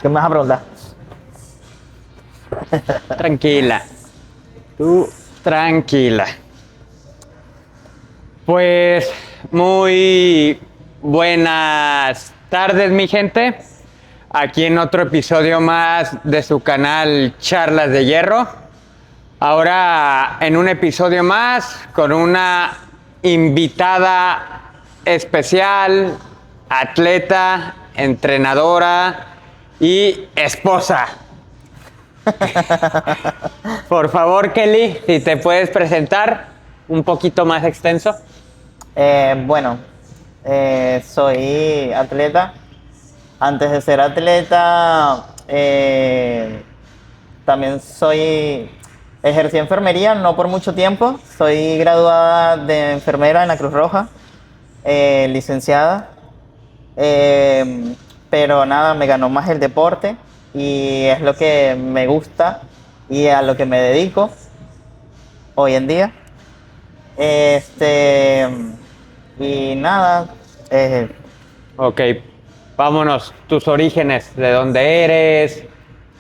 ¿Qué me vas a preguntar? Tranquila. Tú, tranquila. Pues muy buenas tardes, mi gente. Aquí en otro episodio más de su canal Charlas de Hierro. Ahora en un episodio más con una invitada especial, atleta, entrenadora y esposa. Por favor, Kelly, si te puedes presentar un poquito más extenso. Bueno, soy atleta. Antes de ser atleta, también ejercí enfermería, no por mucho tiempo. Soy graduada de enfermera en la Cruz Roja, licenciada. Eh, pero nada, me ganó más el deporte y es lo que me gusta y a lo que me dedico hoy en día. Este, y nada, eh, Ok, vámonos. Tus orígenes, de dónde eres,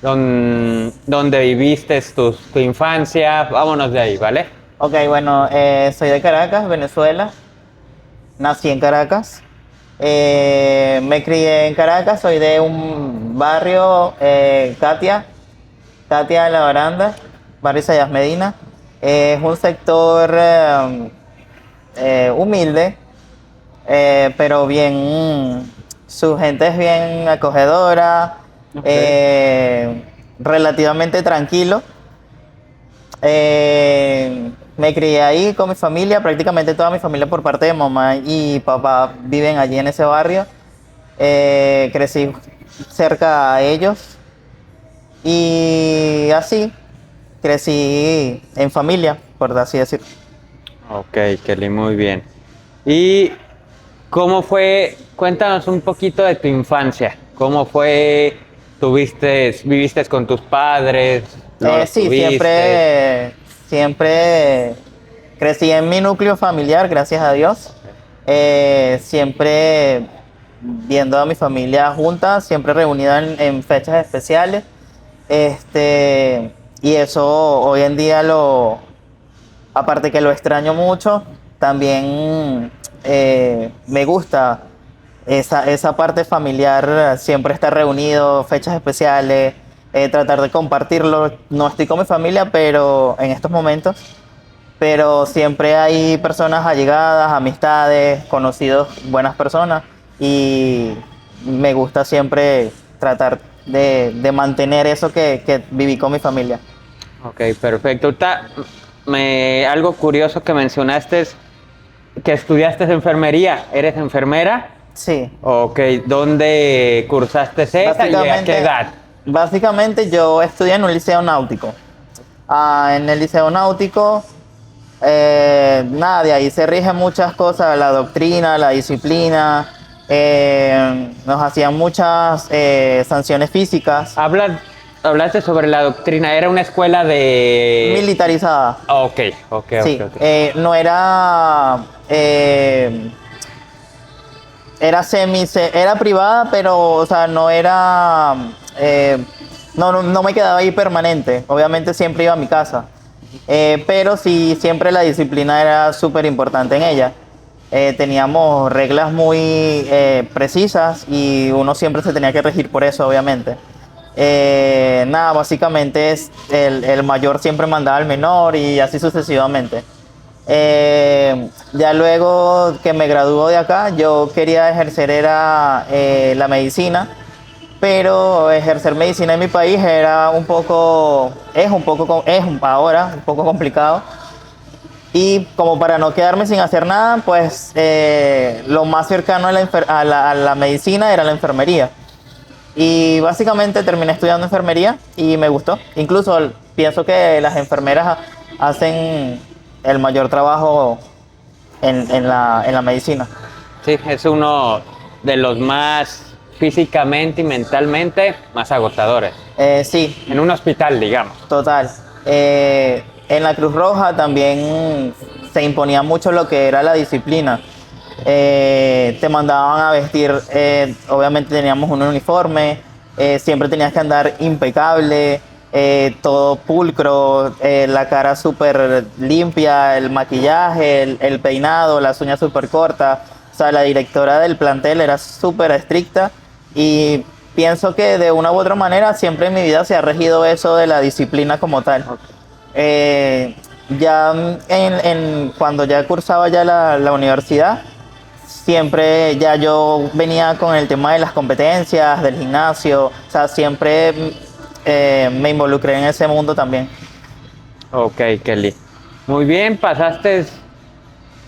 dónde viviste tu infancia. Vámonos de ahí, ¿vale? ok, bueno, soy de Caracas, Venezuela. Nací en Caracas. Me crié en Caracas, soy de un barrio, Katia de la Baranda, barrio Sayas Medina. Es un sector humilde, pero bien, su gente es bien acogedora, Ok. relativamente tranquilo. Me crié ahí con mi familia, prácticamente toda mi familia por parte de mamá y papá viven allí en ese barrio. Crecí cerca a ellos y así crecí en familia, por así decirlo. Ok, Kelly, muy bien. ¿Y cómo fue? Cuéntanos un poquito de tu infancia. ¿Cómo fue? ¿Viviste con tus padres? ¿No los Sí, tuviste? siempre crecí en mi núcleo familiar, gracias a Dios. Siempre viendo a mi familia junta, siempre reunida en fechas especiales. Y eso hoy en día aparte que lo extraño mucho, también me gusta esa parte familiar, siempre estar reunido, fechas especiales, tratar de compartirlo. No estoy con mi familia, pero en estos momentos, pero siempre hay personas allegadas, amistades, conocidos, buenas personas, y me gusta siempre tratar de mantener eso que viví con mi familia. Ok, perfecto. Algo curioso que mencionaste es que estudiaste enfermería. ¿Eres enfermera? Sí. Ok, ¿dónde cursaste esa y a qué Básicamente, edad? básicamente yo estudié en un liceo náutico. En el liceo náutico, nada, de ahí se rigen muchas cosas, la doctrina, la disciplina. Nos hacían muchas sanciones físicas. Hablaste sobre la doctrina. ¿Era una escuela de...? Militarizada. Ok, ok, ok, Sí, ok. no era, era privada, pero, o sea, no era, no me quedaba ahí permanente. Obviamente siempre iba a mi casa. Pero sí, siempre la disciplina era súper importante en ella. Teníamos reglas muy precisas y uno siempre se tenía que regir por eso, obviamente. Nada, básicamente es el mayor siempre mandaba al menor y así sucesivamente. Ya luego que me graduó de acá, yo quería ejercer era la medicina, pero ejercer medicina en mi país era ahora un poco complicado. Y como para no quedarme sin hacer nada, pues lo más cercano a la medicina era la enfermería. Y básicamente terminé estudiando enfermería y me gustó. Incluso pienso que las enfermeras hacen el mayor trabajo en la medicina. Sí, es uno de los más físicamente y mentalmente más agotadores. Sí, En un hospital, digamos. total. En la Cruz Roja también se imponía mucho lo que era la disciplina. te mandaban a vestir, obviamente teníamos un uniforme, siempre tenías que andar impecable, todo pulcro, la cara súper limpia, el maquillaje, el peinado, las uñas súper cortas. O sea, la directora del plantel era súper estricta y pienso que de una u otra manera siempre en mi vida se ha regido eso de la disciplina como tal. Ya cuando ya cursaba ya la universidad, siempre ya yo venía con el tema de las competencias, del gimnasio, o sea, siempre me involucré en ese mundo también. Ok, Kelly. Muy bien, pasaste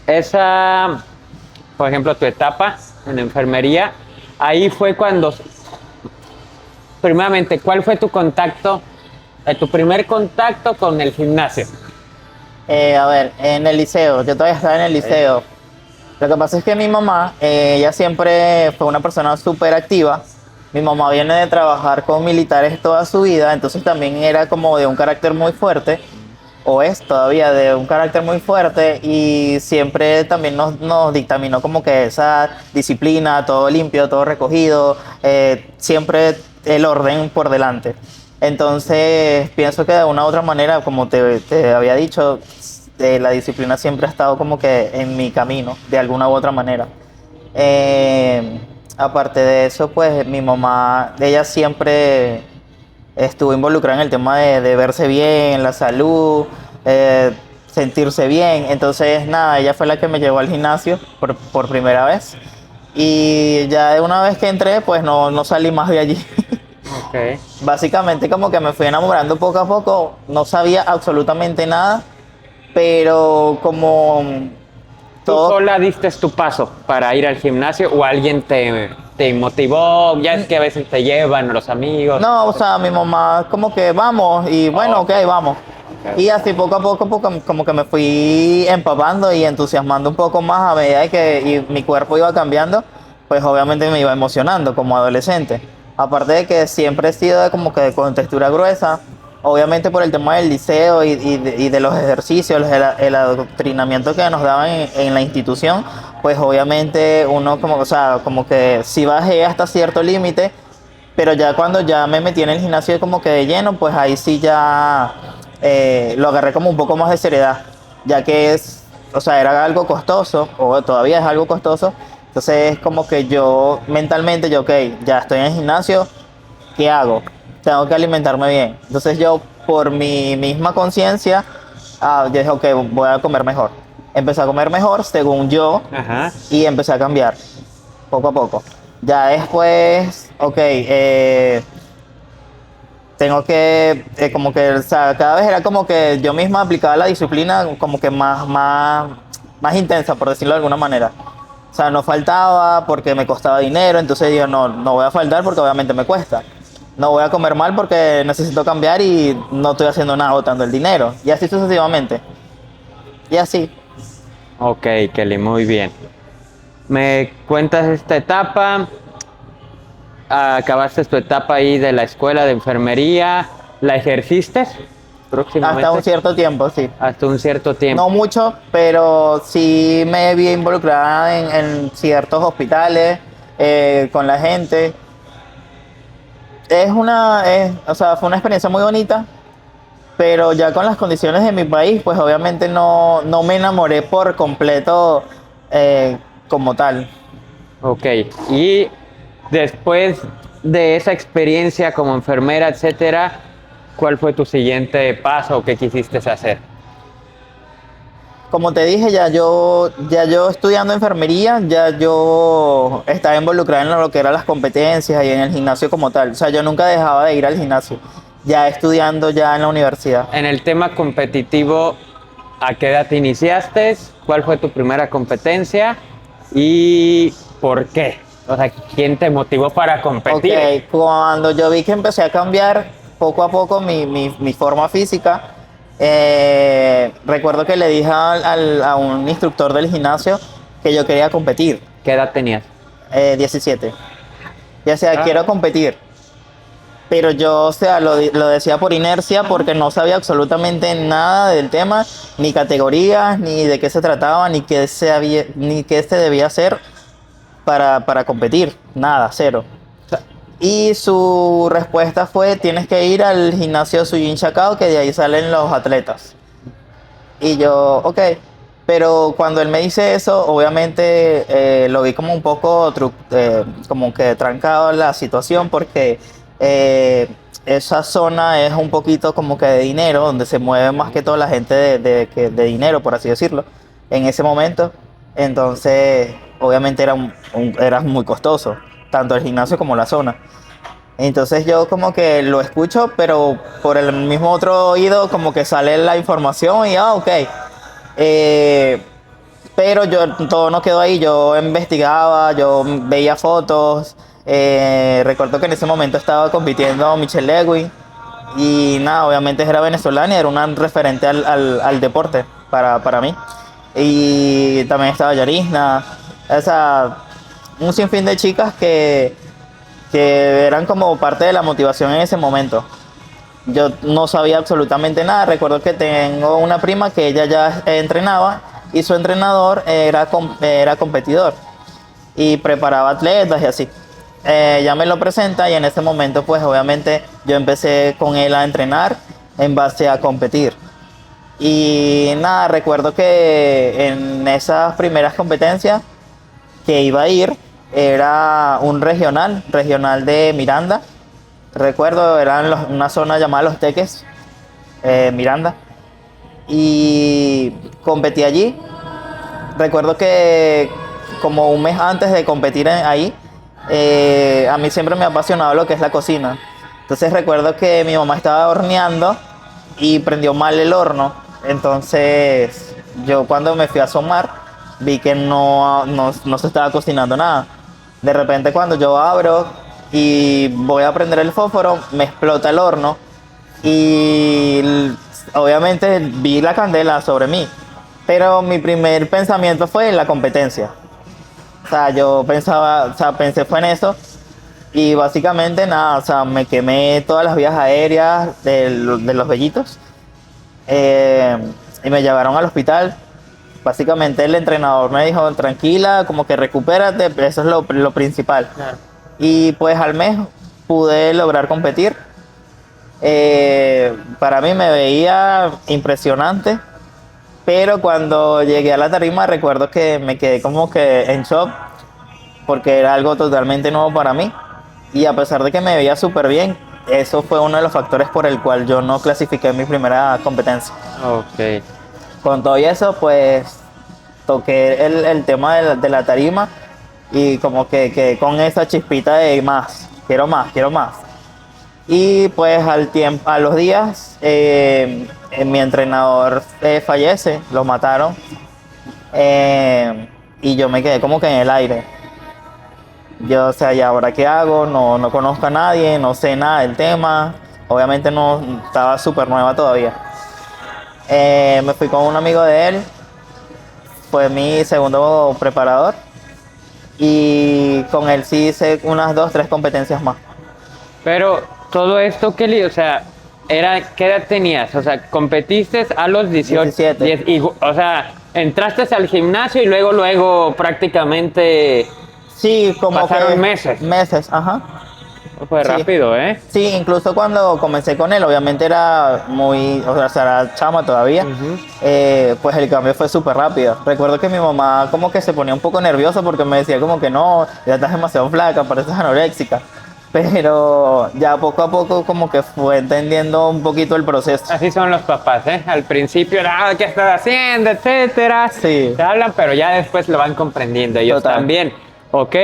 esa, por ejemplo, tu etapa en enfermería. Ahí fue cuando, primeramente, ¿cuál fue tu contacto, tu primer contacto con el gimnasio? A ver, en el liceo, yo todavía estaba en el liceo. Lo que pasa es que mi mamá, ella siempre fue una persona súper activa. Mi mamá viene de trabajar con militares toda su vida, entonces también era como de un carácter muy fuerte, o es todavía de un carácter muy fuerte, y siempre también nos dictaminó como que esa disciplina, todo limpio, todo recogido, siempre el orden por delante. Entonces pienso que de una u otra manera, como te había dicho, la disciplina siempre ha estado como que en mi camino, de alguna u otra manera. Aparte de eso, pues mi mamá, ella siempre estuvo involucrada en el tema de verse bien, la salud, sentirse bien. Entonces, nada, ella fue la que me llevó al gimnasio por primera vez. Y ya de una vez que entré, pues no salí más de allí. Ok. Básicamente como que me fui enamorando poco a poco, no sabía absolutamente nada, pero como ¿Tú todo... sola diste tu paso para ir al gimnasio o alguien te motivó? Ya es que a veces te llevan los amigos. No, o sea, mi mamá como que vamos y bueno, ok, vamos. Ok. Y así poco a poco como que me fui empapando y entusiasmando un poco más a medida de que mi cuerpo iba cambiando, pues obviamente me iba emocionando como adolescente. Aparte de que siempre he sido como que con textura gruesa, obviamente por el tema del liceo y de los ejercicios, el adoctrinamiento que nos daban en la institución, pues obviamente uno como, o sea, como que sí bajé hasta cierto límite, pero ya cuando ya me metí en el gimnasio como que de lleno, pues ahí sí ya lo agarré como un poco más de seriedad, ya que es, o sea, era algo costoso, o todavía es algo costoso. Entonces es como que yo mentalmente, yo, ok, ya estoy en el gimnasio, ¿qué hago? Tengo que alimentarme bien. Entonces yo, por mi misma conciencia, yo dije, ok, voy a comer mejor. Empecé a comer mejor, según yo, Ajá. y empecé a cambiar, poco a poco. Ya después, ok, tengo que, como que, o sea, cada vez era como que yo misma aplicaba la disciplina como que más intensa, por decirlo de alguna manera. O sea, no faltaba porque me costaba dinero, entonces digo, no voy a faltar porque obviamente me cuesta. No voy a comer mal porque necesito cambiar y no estoy haciendo nada botando el dinero. Y así sucesivamente. Y así. Ok, Kelly, muy bien. Me cuentas esta etapa, acabaste tu etapa ahí de la escuela de enfermería, ¿la ejerciste próximamente? Hasta un cierto tiempo, sí. Hasta un cierto tiempo. No mucho, pero sí me vi involucrada en ciertos hospitales, con la gente. O sea, fue una experiencia muy bonita, pero ya con las condiciones de mi país, pues obviamente no me enamoré por completo como tal. Ok, y después de esa experiencia como enfermera, etcétera, ¿cuál fue tu siguiente paso o qué quisiste hacer? Como te dije, ya yo estudiando enfermería, ya yo estaba involucrada en lo que eran las competencias y en el gimnasio como tal. O sea, yo nunca dejaba de ir al gimnasio, ya estudiando ya en la universidad. En el tema competitivo, ¿a qué edad te iniciaste? ¿Cuál fue tu primera competencia? ¿Y por qué? O sea, ¿quién te motivó para competir? Ok, cuando yo vi que empecé a cambiar poco a poco mi forma física, recuerdo que le dije a un instructor del gimnasio que yo quería competir, ¿Qué edad tenías? 17. Ya sea, Ah. quiero competir. pero yo, o sea, lo decía por inercia porque no sabía absolutamente nada del tema, ni categorías, ni de qué se trataba, ni qué se debía hacer para competir, nada, cero. Y su respuesta fue, tienes que ir al gimnasio Sujin Chacao, que de ahí salen los atletas. Y yo, ok. Pero cuando él me dice eso, obviamente lo vi como un poco como que trancado la situación porque eh, esa zona es un poquito como que de dinero, donde se mueve más que todo la gente de dinero, por así decirlo, en ese momento. Entonces, obviamente era muy costoso, tanto el gimnasio como la zona. Entonces yo como que lo escucho, pero por el mismo otro oído como que sale la información y ok. Eh, pero yo todo no quedó ahí, yo investigaba, yo veía fotos. Recuerdo que en ese momento estaba compitiendo Michelle Lewin y nada, obviamente era venezolana y era una referente al deporte para mí. Y también estaba Yarisna, o sea, un sinfín de chicas que eran como parte de la motivación en ese momento. Yo no sabía absolutamente nada. Recuerdo que tengo una prima que ella ya entrenaba y su entrenador era competidor y preparaba atletas y así. Ella me lo presenta y en ese momento pues obviamente yo empecé con él a entrenar en base a competir. Y nada, recuerdo que en esas primeras competencias que iba a ir era un regional de Miranda. Recuerdo, era en una zona llamada Los Teques, Miranda. Y competí allí. Recuerdo que como un mes antes de competir ahí, a mí siempre me ha apasionado lo que es la cocina. Entonces recuerdo que mi mamá estaba horneando y prendió mal el horno. Entonces yo cuando me fui a asomar vi que no se estaba cocinando nada. De repente cuando yo abro y voy a prender el fósforo, me explota el horno y obviamente vi la candela sobre mí. Pero mi primer pensamiento fue la competencia. O sea, yo pensaba, o sea, pensé fue en eso y básicamente nada, o sea, me quemé todas las vías aéreas de los vellitos eh, y me llevaron al hospital. Básicamente el entrenador me dijo, tranquila, como que recupérate, eso es lo principal. Claro. Y pues al mes pude lograr competir. Para mí me veía impresionante, pero cuando llegué a la tarima recuerdo que me quedé como que en shock porque era algo totalmente nuevo para mí. Y a pesar de que me veía súper bien, eso fue uno de los factores por el cual yo no clasifiqué en mi primera competencia. Ok. Con todo y eso, pues toqué el tema de la tarima y como que con esa chispita de más, quiero más, quiero más. Y pues a los días, mi entrenador fallece, lo mataron y yo me quedé como que en el aire. Yo, o sea, ¿y ahora qué hago? No conozco a nadie, no sé nada del tema. Obviamente no estaba súper nueva todavía. Me fui con un amigo de él, fue mi segundo preparador y con él sí hice unas 2, 3 competencias más. Pero todo esto, Kelly, o sea, ¿qué edad tenías? O sea, competiste a los 18. 17. O sea, entraste al gimnasio y luego prácticamente Sí, como pasaron que meses. Meses, ajá. Fue Sí. rápido, ¿eh? Sí, incluso cuando comencé con él, obviamente era o sea, era chama todavía, Ujú. pues el cambio fue súper rápido. Recuerdo que mi mamá como que se ponía un poco nerviosa porque me decía como que no, ya estás demasiado flaca, pareces anoréxica. Pero ya poco a poco como que fue entendiendo un poquito el proceso. Así son los papás, ¿eh? Al principio era, ¿qué estás haciendo? Etcétera. Sí. Te hablan, pero ya después lo van comprendiendo ellos Total. también. Ok,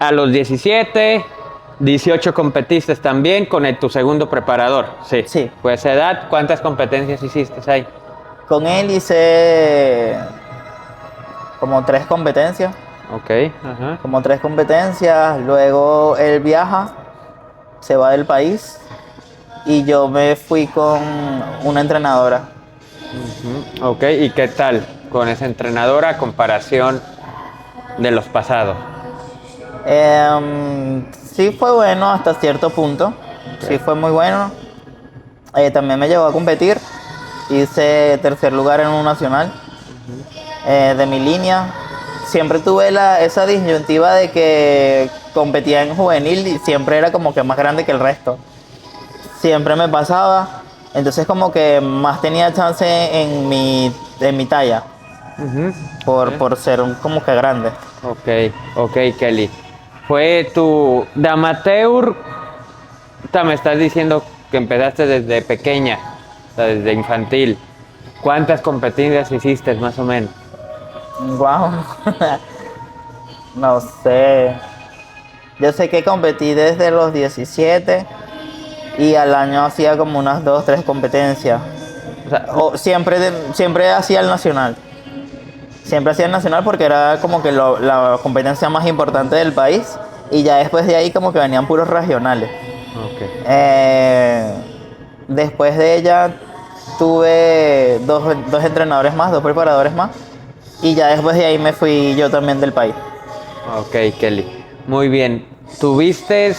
a los 17, 18 competiste también con tu segundo preparador. Sí. Sí. Pues a esa edad, ¿cuántas competencias hiciste ahí? Con él hice como 3 competencias. Ok, ajá. Como 3 competencias, luego él viaja, se va del país y yo me fui con una entrenadora. Ujú. Ok, ¿y qué tal con esa entrenadora a comparación de los pasados? Sí fue bueno hasta cierto punto. sí fue muy bueno. También me llevó a competir, hice tercer lugar en un nacional de mi línea. Siempre tuve esa disyuntiva de que competía en juvenil y siempre era como que más grande que el resto. Siempre me pasaba, entonces como que más tenía chance en mi talla, Ujú. por ser como que grande. Ok, ok, Kelly. Fue tu de amateur, me estás diciendo que empezaste desde pequeña, o sea, desde infantil. ¿Cuántas competencias hiciste más o menos? Wow, no sé. Yo sé que competí desde los 17 y al año hacía como unas 2, 3 competencias. O sea, Siempre hacía el nacional. Siempre hacía el nacional porque era como que la competencia más importante del país y ya después de ahí como que venían puros regionales. ok. Eh, Después de ella tuve dos entrenadores más, dos preparadores más y ya después de ahí me fui yo también del país. Ok, Kelly. Muy bien. Tuviste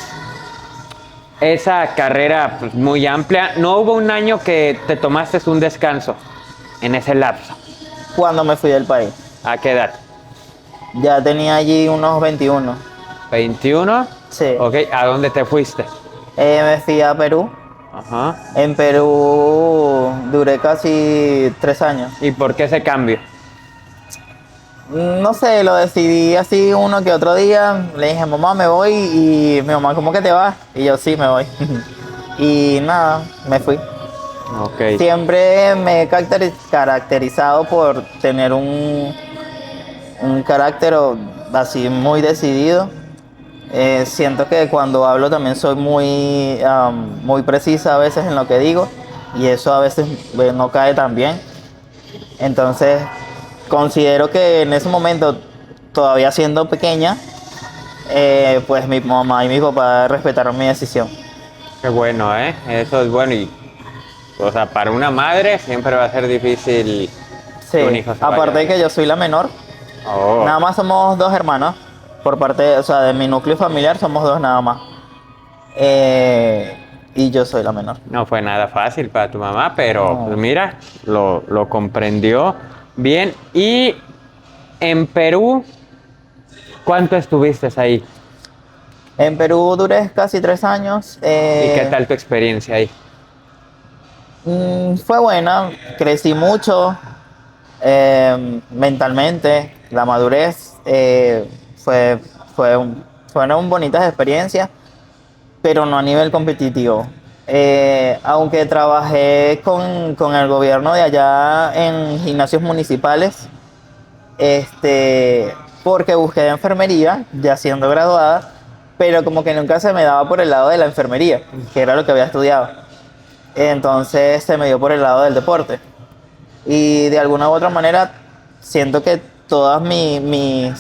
esa carrera pues, muy amplia. ¿No hubo un año que te tomaste un descanso en ese lapso? Cuando me fui del país, ¿A qué edad? ya tenía allí unos 21. ¿21? Sí. Ok, ¿a dónde te fuiste? Me fui a Perú. Ajá. En Perú duré casi 3 años. ¿Y por qué ese cambio? No sé, lo decidí así uno que otro día. Le dije, mamá, me voy. Y mi mamá, ¿cómo que te vas? Y yo, sí, me voy. Y nada, me fui. Ok. Siempre me he caracterizado por tener un carácter así muy decidido. Siento que cuando hablo también soy muy precisa a veces en lo que digo y eso a veces no cae tan bien. Entonces considero que en ese momento, todavía siendo pequeña, pues mi mamá y mi papá respetaron mi decisión. Qué bueno, ¿eh? Eso es bueno y, o sea, para una madre siempre va a ser difícil que un Sí, hijo se vaya aparte de de que viaje. yo soy la menor, Oh, nada más somos dos hermanos. Por parte, o sea, de mi núcleo familiar somos dos nada más. Eh, y yo soy la menor. no fue nada fácil para tu mamá, pero pues No. mira, lo comprendió bien. Y en Perú, ¿cuánto estuviste ahí? En Perú duré casi 3 años. ¿Y qué tal tu experiencia ahí? Fue buena, crecí mucho mentalmente, la madurez fue, fueron bonitas experiencias, pero no a nivel competitivo. Aunque trabajé con el gobierno de allá en gimnasios municipales, porque busqué enfermería, ya siendo graduada, pero como que nunca se me daba por el lado de la enfermería, que era lo que había estudiado. Entonces se me dio por el lado del deporte. Y de alguna u otra manera siento que todas mis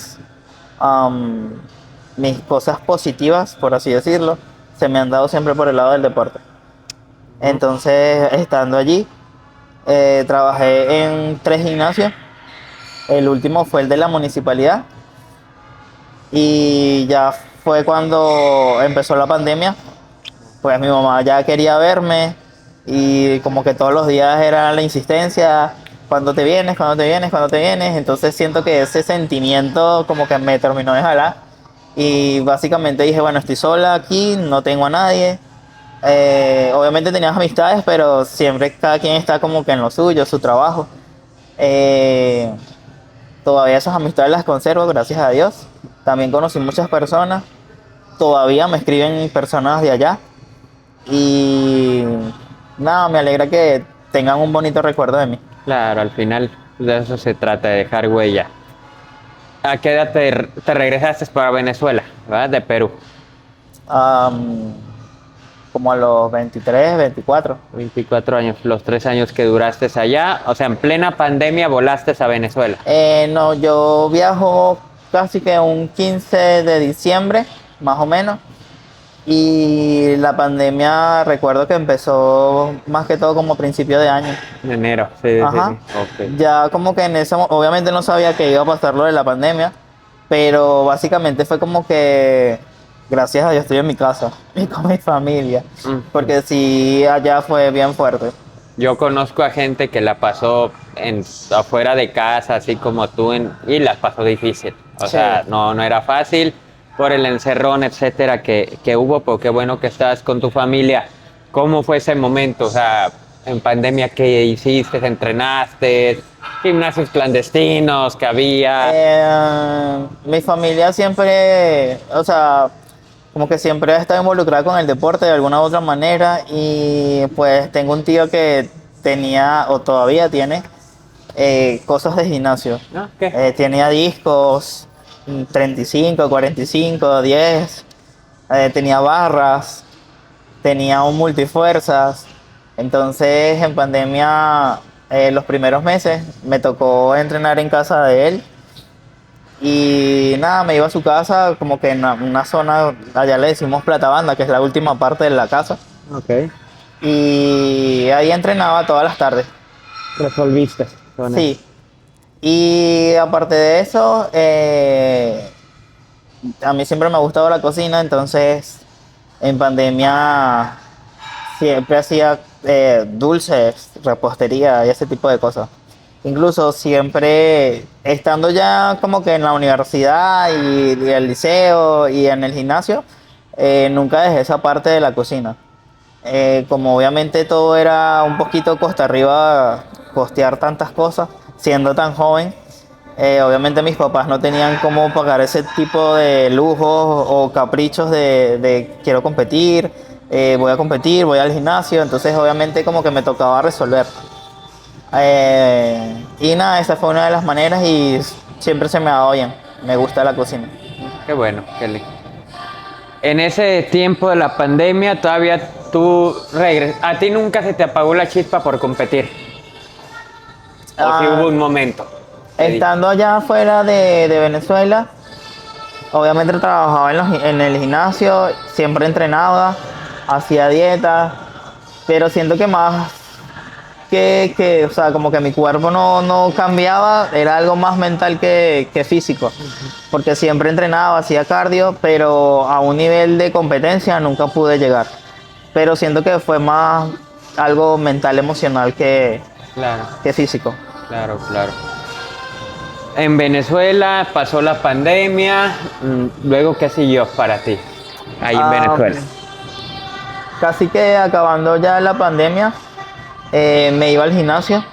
cosas positivas, por así decirlo, se me han dado siempre por el lado del deporte. Entonces, estando allí, trabajé en 3 gimnasios. El último fue el de la municipalidad y ya fue cuando empezó la pandemia. Pues mi mamá ya quería verme y como que todos los días era la insistencia, cuando te vienes, cuando te vienes, cuando te vienes. Entonces siento que ese sentimiento como que me terminó de jalar y básicamente dije, bueno, estoy sola aquí, no tengo a nadie. Obviamente tenías amistades, pero siempre cada quien está como que en lo suyo, su trabajo. Eh, Todavía esas amistades las conservo, gracias a Dios. También conocí muchas personas, todavía me escriben personas de allá. Y nada, me alegra que tengan un bonito recuerdo de mí. Claro, al final de eso se trata, de dejar huella. ¿A qué edad te regresaste para Venezuela, ¿verdad? De Perú. Am, Como a los 23, 24. 24 años, los 3 años que duraste allá, o sea, en plena pandemia volaste a Venezuela. No, yo viajo casi que un 15 de diciembre, más o menos. Y la pandemia recuerdo que empezó más que todo como principio de año. En enero, sí, sí, Ajá. sí. Ok. Ya como que obviamente no sabía que iba a pasar lo de la pandemia, pero básicamente fue como que gracias a Dios estoy en mi casa y con mi familia, Mm. porque sí, allá fue bien fuerte. Yo conozco a gente que la pasó afuera de casa, así como tú, y la pasó difícil. O Sí. sea, no era fácil por el encerrón, etcétera, que hubo, pero qué bueno que estás con tu familia. ¿Cómo fue ese momento? O sea, en pandemia, ¿qué hiciste? ¿Entrenaste? ¿Gimnasios clandestinos que había? Mi familia siempre, o sea, como que siempre ha estado involucrada con el deporte de alguna u otra manera y pues tengo un tío que tenía o todavía tiene cosas de gimnasio. ¿No? ¿Qué? Tenía discos 35, 45, 10, tenía barras, tenía un multifuerzas. Entonces en pandemia, los primeros meses me tocó entrenar en casa de él y nada, me iba a su casa como que en una zona, allá le decimos Plata Banda, que es la última parte de la casa, Ok. y ahí entrenaba todas las tardes. Resolviste. Sí. Y aparte de eso, a mí siempre me ha gustado la cocina, entonces en pandemia siempre hacía dulces, repostería y ese tipo de cosas. Incluso siempre estando ya como que en la universidad y el liceo y en el gimnasio, nunca dejé esa parte de la cocina. Como obviamente todo era un poquito costa arriba, costear tantas cosas, siendo tan joven, obviamente mis papás no tenían cómo pagar ese tipo de lujos o caprichos de quiero competir, voy a competir, voy al gimnasio, entonces obviamente como que me tocaba resolver. Y nada, esa fue una de las maneras y siempre se me ha dado bien, me gusta la cocina. Qué bueno, Kelly. En ese tiempo de la pandemia, todavía tú a ti nunca se te apagó la chispa por competir. O si Ah, hubo un momento. Estando allá afuera de Venezuela, obviamente trabajaba en el gimnasio, siempre entrenaba, hacía dieta, pero siento que más o sea, como que mi cuerpo no cambiaba, era algo más mental que físico, porque siempre entrenaba, hacía cardio, pero a un nivel de competencia nunca pude llegar. Pero siento que fue más algo mental, emocional Claro, que físico. claro, claro. En Venezuela pasó la pandemia. Luego, ¿qué siguió para ti? Ahí en Ah, Venezuela. Casi que acabando ya la pandemia, me iba al gimnasio,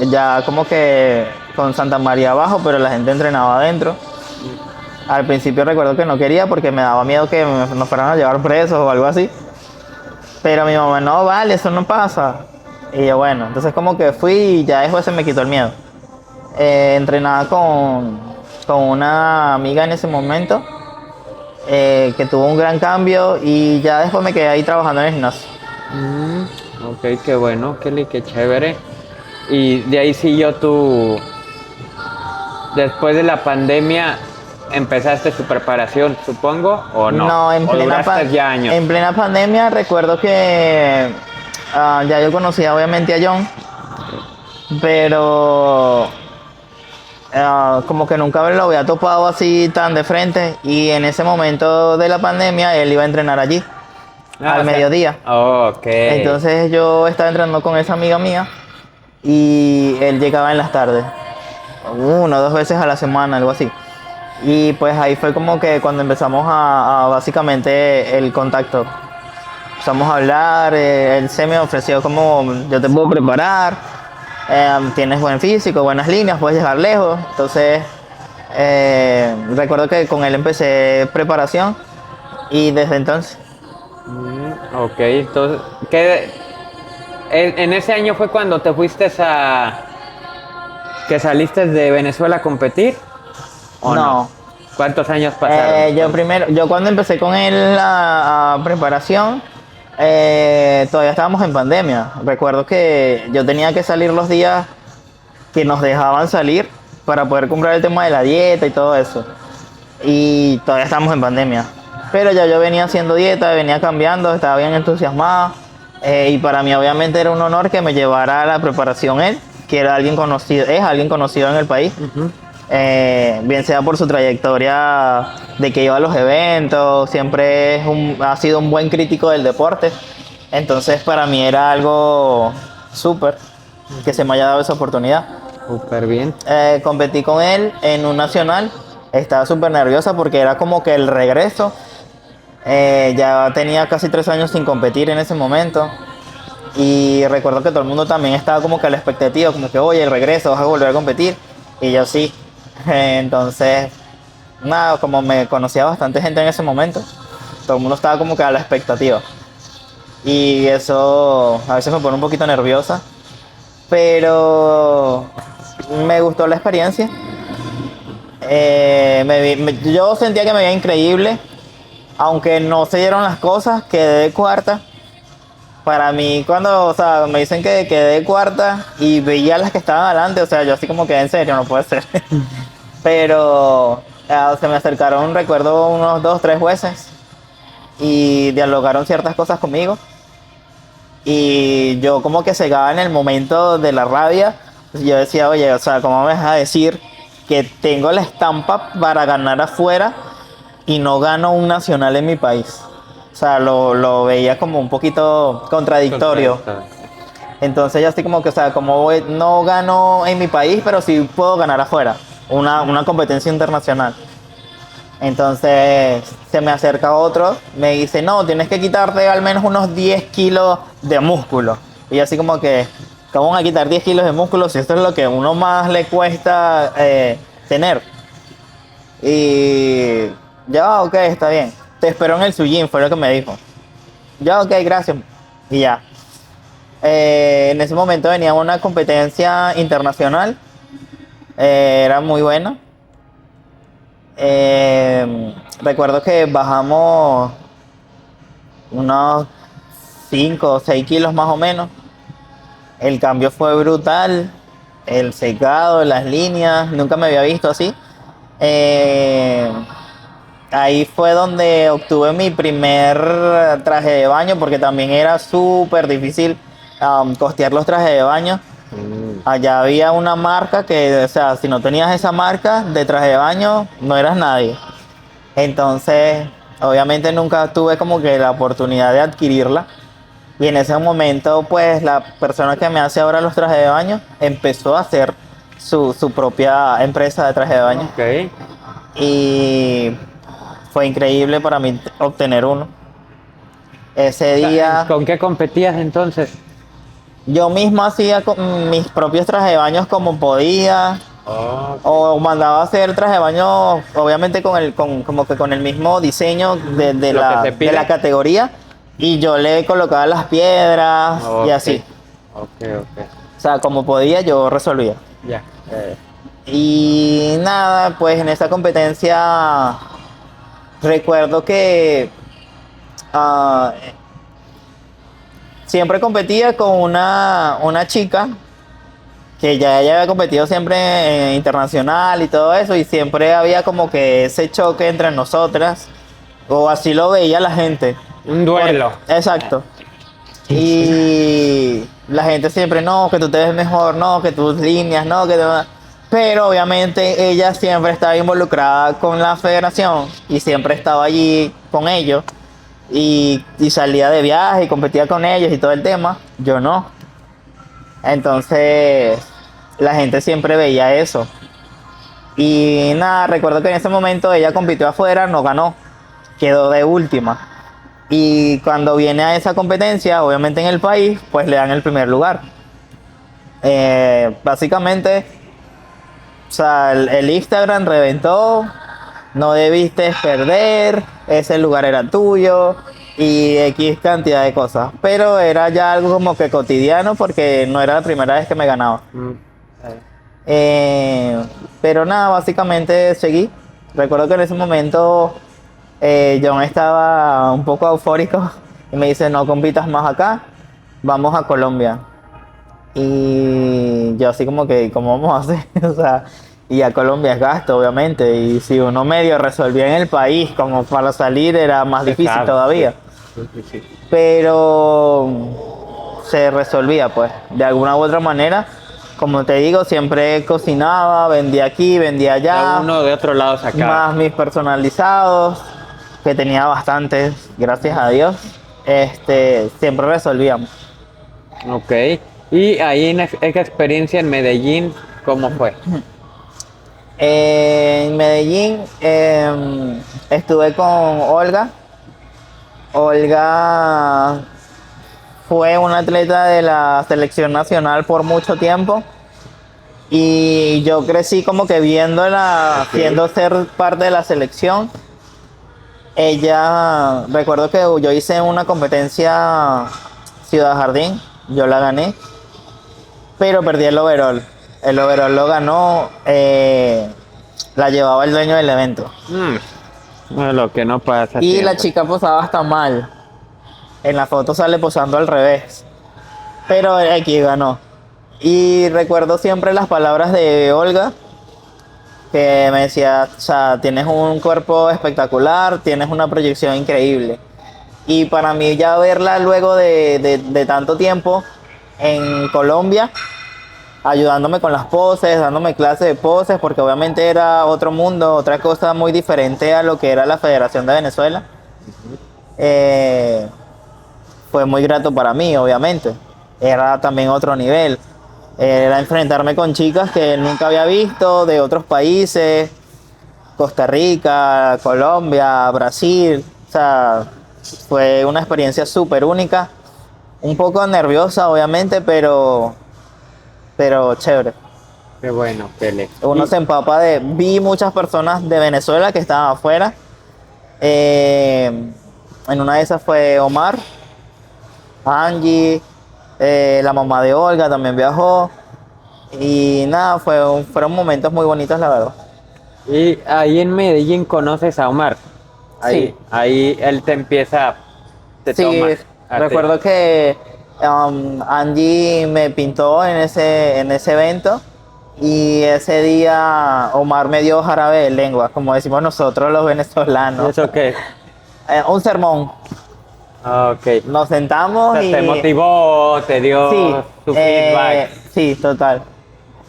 ya como que con Santa María abajo, pero la gente entrenaba adentro. Al principio recuerdo que no quería porque me daba miedo que nos fueran a llevar presos o algo así. Pero mi mamá, no, vale, eso no pasa. Y yo, bueno, entonces como que fui y ya después se me quitó el miedo. Entrenaba con una amiga en ese momento, que tuvo un gran cambio y ya después me quedé ahí trabajando en el gimnasio. Ok, qué bueno, Kelly, qué chévere. Y de ahí siguió tu... Después de la pandemia, ¿empezaste tu preparación, supongo, o no? No, ¿O duraste ya años? en plena pandemia recuerdo que ya yo conocía obviamente a John, pero como que nunca lo había topado así tan de frente y en ese momento de la pandemia él iba a entrenar allí Ah, al o sea, mediodía. ok. Entonces yo estaba entrenando con esa amiga mía y él llegaba en las tardes, una o dos veces a la semana, algo así. Y pues ahí fue como que cuando empezamos a básicamente el contacto. Empezamos a hablar, él se me ofreció como yo te puedo preparar, tienes buen físico, buenas líneas, puedes llegar lejos. Entonces recuerdo que con él empecé preparación y desde entonces. Ok, entonces, en ese año fue cuando te fuiste que saliste de Venezuela a competir? ¿O no? ¿Cuántos años pasaron? Yo cuando empecé con él a preparación, todavía estábamos en pandemia. Recuerdo que yo tenía que salir los días que nos dejaban salir para poder comprar el tema de la dieta y todo eso. Y todavía estamos en pandemia. Pero ya yo venía haciendo dieta, venía cambiando, estaba bien entusiasmado. Y para mí obviamente era un honor que me llevara a la preparación él, que era alguien conocido, es alguien conocido en el país. bien sea por su trayectoria de que iba a los eventos, siempre ha sido un buen crítico del deporte. Entonces para mí era algo súper que se me haya dado esa oportunidad. Súper bien. Competí con él en un nacional, estaba súper nerviosa porque era como que el regreso. Ya tenía casi 3 años sin competir en ese momento. Y recuerdo que todo el mundo también estaba como que a la expectativa, como que, oye, el regreso, vas a volver a competir. Y yo sí. Entonces, nada, como me conocía bastante gente en ese momento, todo el mundo estaba como que a la expectativa. Y eso a veces me pone un poquito nerviosa. Pero me gustó la experiencia. Yo sentía que me veía increíble. Aunque no se dieron las cosas, quedé de cuarta. Para mí, cuando, o sea, me dicen que quedé de cuarta y veía las que estaban adelante, o sea, yo así como que en serio, no puede ser. Pero se me acercaron, recuerdo, unos 2, 3 jueces y dialogaron ciertas cosas conmigo. Y yo como que cegaba en el momento de la rabia. Yo decía, oye, o sea, ¿cómo me vas a decir que tengo la estampa para ganar afuera y no gano un nacional en mi país? O sea, lo veía como un poquito contradictorio. Entonces yo así como que, o sea, no gano en mi país, pero sí puedo ganar afuera, una competencia internacional. Entonces se me acerca otro, me dice, no, tienes que quitarte al menos unos 10 kilos de músculo. Y yo así como que, ¿cómo van a quitar 10 kilos de músculo si esto es lo que a uno más le cuesta tener? Y ya, ok, está bien. Te espero en el Sujin, fue lo que me dijo. Ya, ok, gracias. Y ya. En ese momento venía una competencia internacional. Era muy buena. Recuerdo que bajamos unos 5 o 6 kilos más o menos. El cambio fue brutal. El secado, las líneas, nunca me había visto así. Ahí fue donde obtuve mi primer traje de baño, porque también era súper difícil costear los trajes de baño. Allá había una marca que, o sea, si no tenías esa marca de traje de baño, no eras nadie. Entonces, obviamente nunca tuve como que la oportunidad de adquirirla. Y en ese momento, pues, la persona que me hace ahora los trajes de baño empezó a hacer su propia empresa de traje de baño. Ok. Y fue increíble para mí obtener uno. Ese día ¿Con qué competías entonces? yo mismo hacía mis propios trajes de baños como podía. O mandaba a hacer traje de baño, obviamente como que con el mismo diseño de Lo que se de pide. la categoría. Y yo le colocaba las piedras y Ok. así. Ok. O sea, como podía yo resolvía. Ya. Y nada, pues en esa competencia recuerdo que ah, siempre competía con una chica que ya ella había competido siempre en internacional y todo eso, y siempre había como que ese choque entre nosotras, o así lo veía la gente. Un duelo. Exacto. Y la gente siempre, no, que tú te ves mejor, no, que tus líneas, no, que pero obviamente ella siempre estaba involucrada con la federación y siempre estaba allí con ellos y salía de viaje y competía con ellos y todo el tema. Yo no. Entonces la gente siempre veía eso. Y nada, recuerdo que en ese momento ella compitió afuera, no ganó, quedó de última. Y cuando viene a esa competencia, obviamente en el país, pues le dan el primer lugar. Básicamente, o sea, el Instagram reventó, no debiste perder, ese lugar era tuyo y X cantidad de cosas. Pero era ya algo como que cotidiano porque no era la primera vez que me ganaba. Pero nada, básicamente seguí. Recuerdo que en ese momento John estaba un poco eufórico y me dice, no compitas más acá, vamos a Colombia. Y yo así como que, ¿cómo vamos a hacer? O sea, y a Colombia es gasto, obviamente. Y si uno medio resolvía en el país, como para salir era más difícil Claro, todavía. Pero se resolvía, pues, de alguna u otra manera. como te digo, siempre cocinaba, vendía aquí, vendía De allá, uno de otro lado sacaba. más mis personalizados, que tenía bastantes, gracias a Dios, siempre resolvíamos. Ok. Y ahí en esa experiencia en Medellín, ¿cómo fue? En Medellín estuve con Olga. Olga fue una atleta de la selección nacional por mucho tiempo y yo crecí como que viéndola, siendo ser parte de la selección. Ella, recuerdo que yo hice una competencia Ciudad Jardín, yo la gané, pero perdí el overall. El overall lo ganó, la llevaba el dueño del evento. Lo que no pasa Y la siempre. chica posaba hasta mal. En la foto sale posando al revés. Pero aquí ganó. Y recuerdo siempre las palabras de Olga, que me decía, o sea, tienes un cuerpo espectacular, tienes una proyección increíble. Y para mí ya verla luego de tanto tiempo en Colombia, ayudándome con las poses, dándome clases de poses, porque obviamente era otro mundo, otra cosa muy diferente a lo que era la Federación de Venezuela. Fue muy grato para mí, obviamente. Era también otro nivel. Era enfrentarme con chicas que nunca había visto, de otros países, Costa Rica, Colombia, Brasil. O sea, fue una experiencia súper única. Un poco nerviosa, obviamente, pero chévere. Qué bueno, Pele. Uno se empapa de... Vi muchas personas de Venezuela que estaban afuera. En una de esas fue Omar, Angie, la mamá de Olga también viajó. Y nada, fueron momentos muy bonitos, la verdad. Y ahí en Medellín conoces a Omar. Ahí, Sí. ahí él te empieza, te Sí, toma. recuerdo que Angie me pintó en ese evento y ese día Omar me dio jarabe de lengua, como decimos nosotros los venezolanos. ¿Eso qué? Un sermón. Ok. Nos O sentamos sea, y... te motivó, te dio Sí, su feedback. sí, total.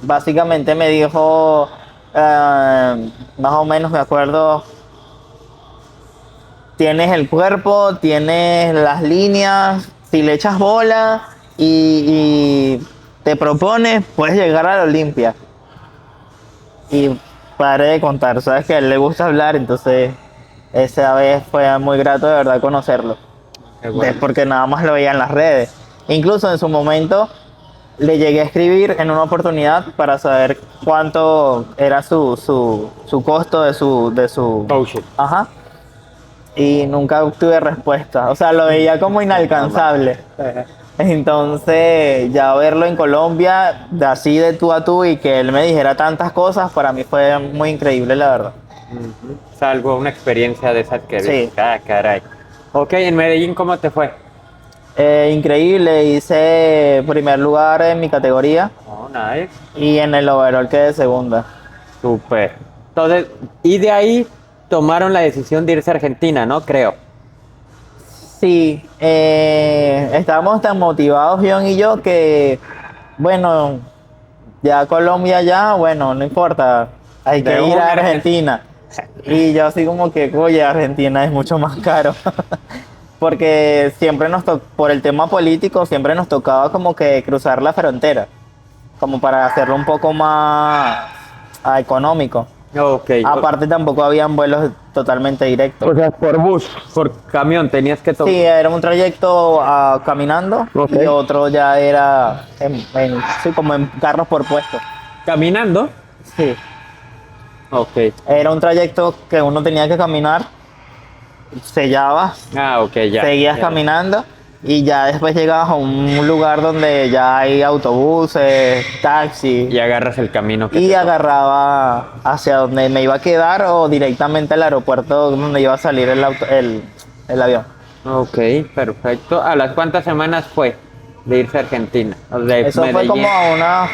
Básicamente me dijo, más o menos me acuerdo, tienes el cuerpo, tienes las líneas, si le echas bola y te propones, puedes llegar a la Olimpia. Y paré de contar, sabes que a él le gusta hablar, entonces esa vez fue muy grato de verdad conocerlo. Qué bueno. Porque nada más lo veía en las redes. Incluso en su momento le llegué a escribir en una oportunidad para saber cuánto era su costo de su... Coaching. Ajá. Y nunca obtuve respuesta. O sea, lo veía como inalcanzable. Entonces, ya verlo en Colombia, de así de tú a tú, y que él me dijera tantas cosas, para mí fue muy increíble, la verdad. Ujú. Salvo una experiencia de esas que Sí. dices, ah, caray. Ok, en Medellín, ¿cómo te fue? Increíble, hice primer lugar en mi categoría Oh, nice. y en el overall quedé segunda. Súper. Entonces, y de ahí tomaron la decisión de irse a Argentina, ¿no? Creo. Sí, estábamos tan motivados, John y yo, que, bueno, ya Colombia ya, bueno, no importa, hay De que ir una a Argentina. Y yo así como que, oye, Argentina es mucho más caro. Porque siempre por el tema político, siempre nos tocaba como que cruzar la frontera, como para hacerlo un poco más económico. Ok. Aparte tampoco habían vuelos totalmente directos. O sea, por bus, por camión, tenías que tomar. Sí, era un trayecto caminando Ok. y otro ya era sí, como en carros por puesto. ¿Caminando? Sí, Ok. era un trayecto que uno tenía que caminar, sellabas, Ah, ok, ya. seguías Ya. caminando y ya después llegabas a un lugar donde ya hay autobuses, taxis Y agarras el camino que y te toca. agarraba hacia donde me iba a quedar o directamente al aeropuerto donde iba a salir el avión. Ok, perfecto. ¿A las cuántas semanas fue de irse a Argentina? O de Eso fue Medellín. como a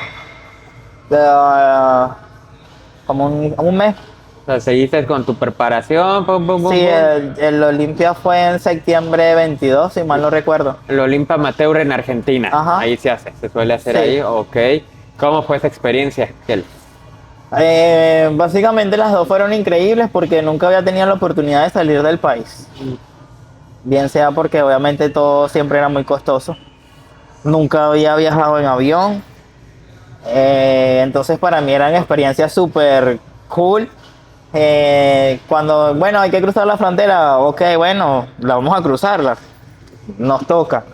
como un mes. O sea, seguiste con tu preparación. Pum, pum, pum, Sí, pum. el Olimpia fue en septiembre 22, si mal no recuerdo. El Olimpa Amateur en Argentina. Ajá. Ahí se hace, se suele hacer Sí. ahí, ok. ¿Cómo fue esa experiencia, Kelly? Básicamente las dos fueron increíbles porque nunca había tenido la oportunidad de salir del país. Bien sea porque obviamente todo siempre era muy costoso. Nunca había viajado en avión. Entonces para mí eran experiencias súper cool. Cuando, bueno, hay que cruzar la frontera, ok, bueno, la vamos a cruzarla, nos toca.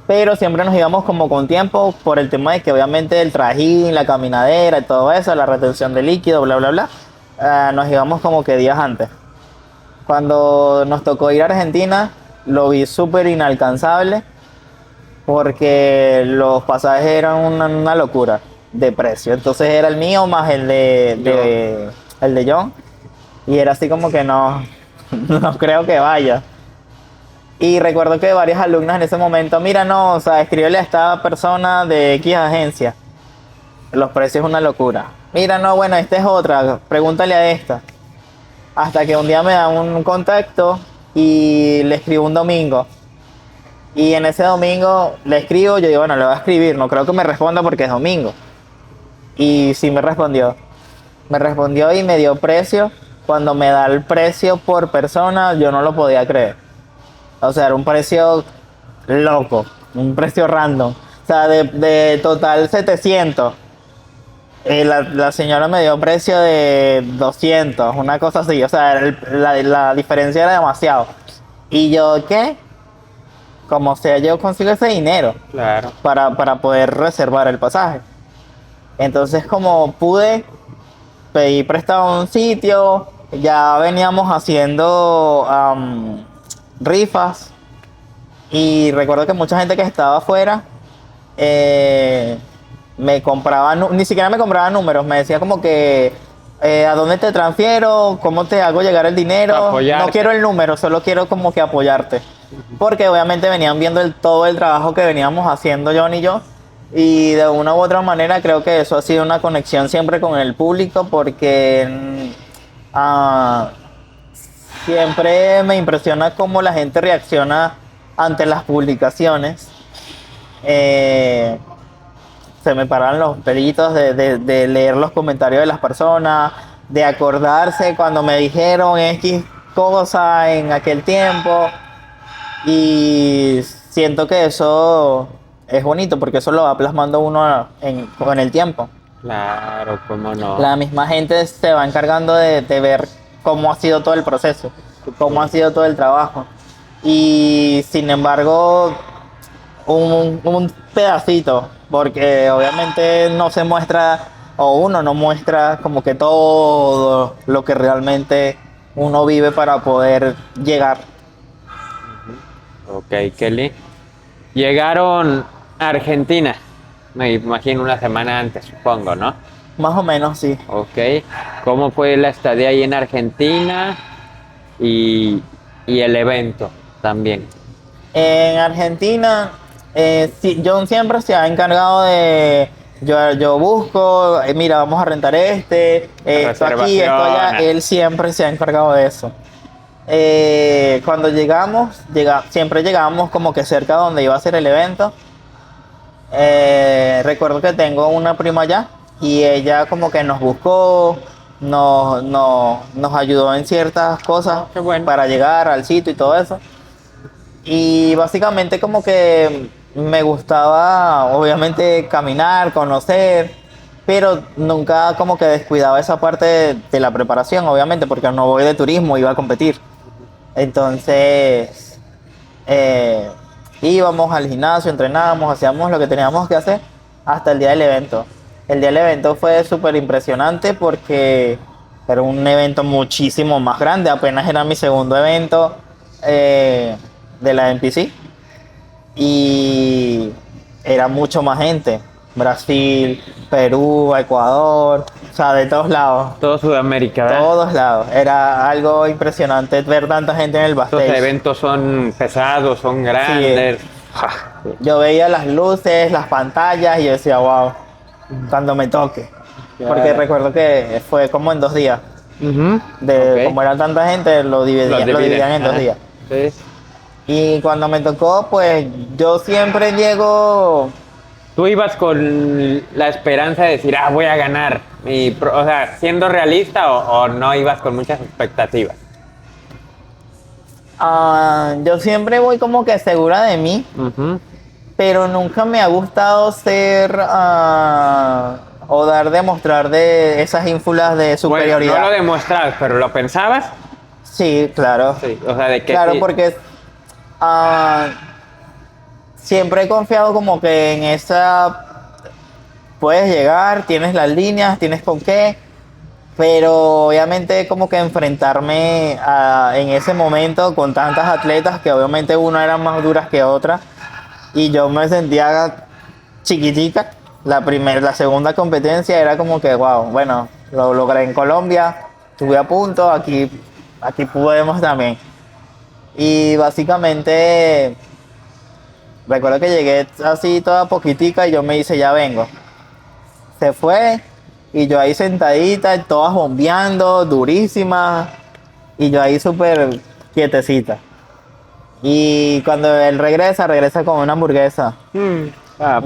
Pero siempre nos íbamos como con tiempo por el tema de que obviamente el trajín, la caminadera y todo eso, la retención de líquido, bla, bla, bla, nos íbamos como que días antes. Cuando nos tocó ir a Argentina, lo vi súper inalcanzable porque los pasajes eran una locura de precio. Entonces era el mío más el de John. Y era así como que no, no creo que vaya. Y recuerdo que varias alumnas en ese momento, mira, no, o sea, escríbele a esta persona de X agencia. Los precios es una locura. Mira, no, bueno, esta es otra, pregúntale a esta. Hasta que un día me da un contacto y le escribo un domingo. Y en ese domingo le escribo, yo digo, bueno, le voy a escribir, no creo que me responda porque es domingo. Y sí me respondió. Me respondió y me dio precio. Cuando me da el precio por persona, yo no lo podía creer. O sea, era un precio loco, un precio random. O sea, de total 700. La señora me dio precio de 200, una cosa así. O sea, la diferencia era demasiado. Y yo, ¿qué? Como sea, yo consigo ese dinero Claro. para poder reservar el pasaje. Entonces, como pude, pedí prestado un sitio, ya veníamos haciendo rifas y recuerdo que mucha gente que estaba afuera me compraba, ni siquiera me compraba números, me decía como que ¿a dónde te transfiero? ¿Cómo te hago llegar el dinero? Apoyarte. No quiero el número, solo quiero como que apoyarte. Porque obviamente venían viendo todo el trabajo que veníamos haciendo John y yo. Y de una u otra manera creo que eso ha sido una conexión siempre con el público porque siempre me impresiona cómo la gente reacciona ante las publicaciones. Se me paran los pelitos de leer los comentarios de las personas, de acordarse cuando me dijeron X cosa en aquel tiempo. Y siento que eso es bonito porque eso lo va plasmando uno con el tiempo. Claro, cómo no. La misma gente se va encargando de ver cómo ha sido todo el proceso, cómo ha sido todo el trabajo. Y sin embargo, un pedacito, porque obviamente no se muestra, o uno no muestra como que todo lo que realmente uno vive para poder llegar. Ok, Kelly. Llegaron a Argentina, me imagino una semana antes, supongo, ¿no? Más o menos, sí. Ok. ¿Cómo fue la estadía ahí en Argentina y el evento también? En Argentina, sí, John siempre se ha encargado de. Yo busco, mira, vamos a rentar esto aquí, esto allá. Él siempre se ha encargado de eso. Cuando llegamos, siempre llegábamos como que cerca donde iba a ser el evento. Recuerdo que tengo una prima allá y ella como que nos buscó, nos ayudó en ciertas cosas Qué bueno. para llegar al sitio y todo eso. Y básicamente como que me gustaba obviamente caminar, conocer, pero nunca como que descuidaba esa parte de la preparación, obviamente, porque no voy de turismo, iba a competir. Entonces, íbamos al gimnasio, entrenábamos, hacíamos lo que teníamos que hacer hasta el día del evento. El día del evento fue súper impresionante porque era un evento muchísimo más grande, apenas era mi segundo evento de la NPC y era mucho más gente. Brasil, Perú, Ecuador, o sea, de todos lados. Todo Sudamérica, ¿verdad? Todos lados. Era algo impresionante ver tanta gente en el Estos backstage. eventos son pesados, son grandes. Ja. Yo veía las luces, las pantallas y yo decía, wow, cuando me toque. Porque Claro. recuerdo que fue como en 2 días. Ujú. De, Ok. Como era tanta gente, lo dividían en 2 Ajá. días. Sí. Y cuando me tocó, pues yo siempre llego tú ibas con la esperanza de decir, ah, voy a ganar. O sea, siendo realista o no ibas con muchas expectativas. Yo siempre voy como que segura de mí, Ujú. pero nunca me ha gustado ser o demostrar de esas ínfulas de Bueno, superioridad. no lo demostrabas, pero lo pensabas. Sí, claro. Sí, o sea, de que Claro, sí. porque ah, siempre he confiado como que en esa puedes llegar, tienes las líneas, tienes con qué, pero obviamente como que enfrentarme en ese momento con tantas atletas que obviamente una eran más duras que otra y yo me sentía chiquitica. La segunda competencia era como que wow, bueno, lo logré en Colombia, estuve a punto, aquí podemos también. Y básicamente recuerdo que llegué así toda poquitica y yo me hice ya vengo. Se fue y yo ahí sentadita, todas bombeando, durísimas, y yo ahí súper quietecita. Y cuando él regresa con una hamburguesa. Mm, Me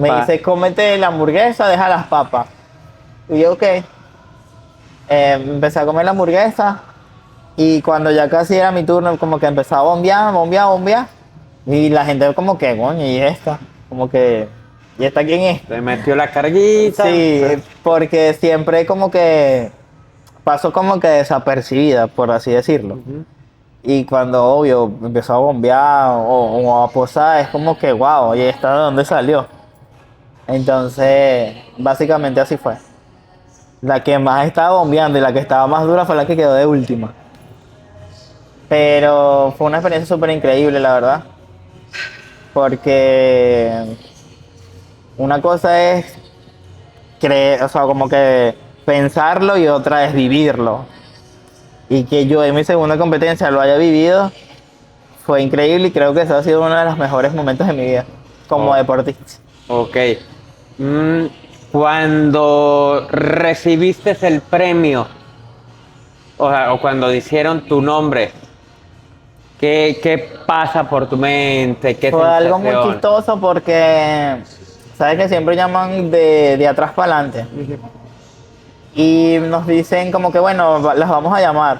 papá. dice, cómete la hamburguesa, deja las papas. Y yo, ok. Empecé a comer la hamburguesa y cuando ya casi era mi turno, como que empezó a bombear, bombear, bombear. Y la gente como que, coño, ¿y esta? Como que, ¿y esta quién es? Te metió la carguita. Sí, porque siempre como que pasó como que desapercibida, por así decirlo. Ujú. Y cuando, obvio, empezó a bombear o a posar, es como que, wow, ¿y esta de dónde salió? Entonces, básicamente así fue. La que más estaba bombeando y la que estaba más dura fue la que quedó de última. Pero fue una experiencia súper increíble, la verdad. Porque una cosa es creer, o sea, como que pensarlo y otra es vivirlo. Y que yo en mi segunda competencia lo haya vivido fue increíble y creo que eso ha sido uno de los mejores momentos de mi vida como Oh, deportista. ok. Mm, Cuando recibiste el premio, o sea, o cuando dijeron tu nombre, ¿qué pasa por tu mente? ¿Qué Fue algo muy sensación? chistoso porque, sabes que siempre llaman de atrás para adelante. Y nos dicen como que, bueno, las vamos a llamar.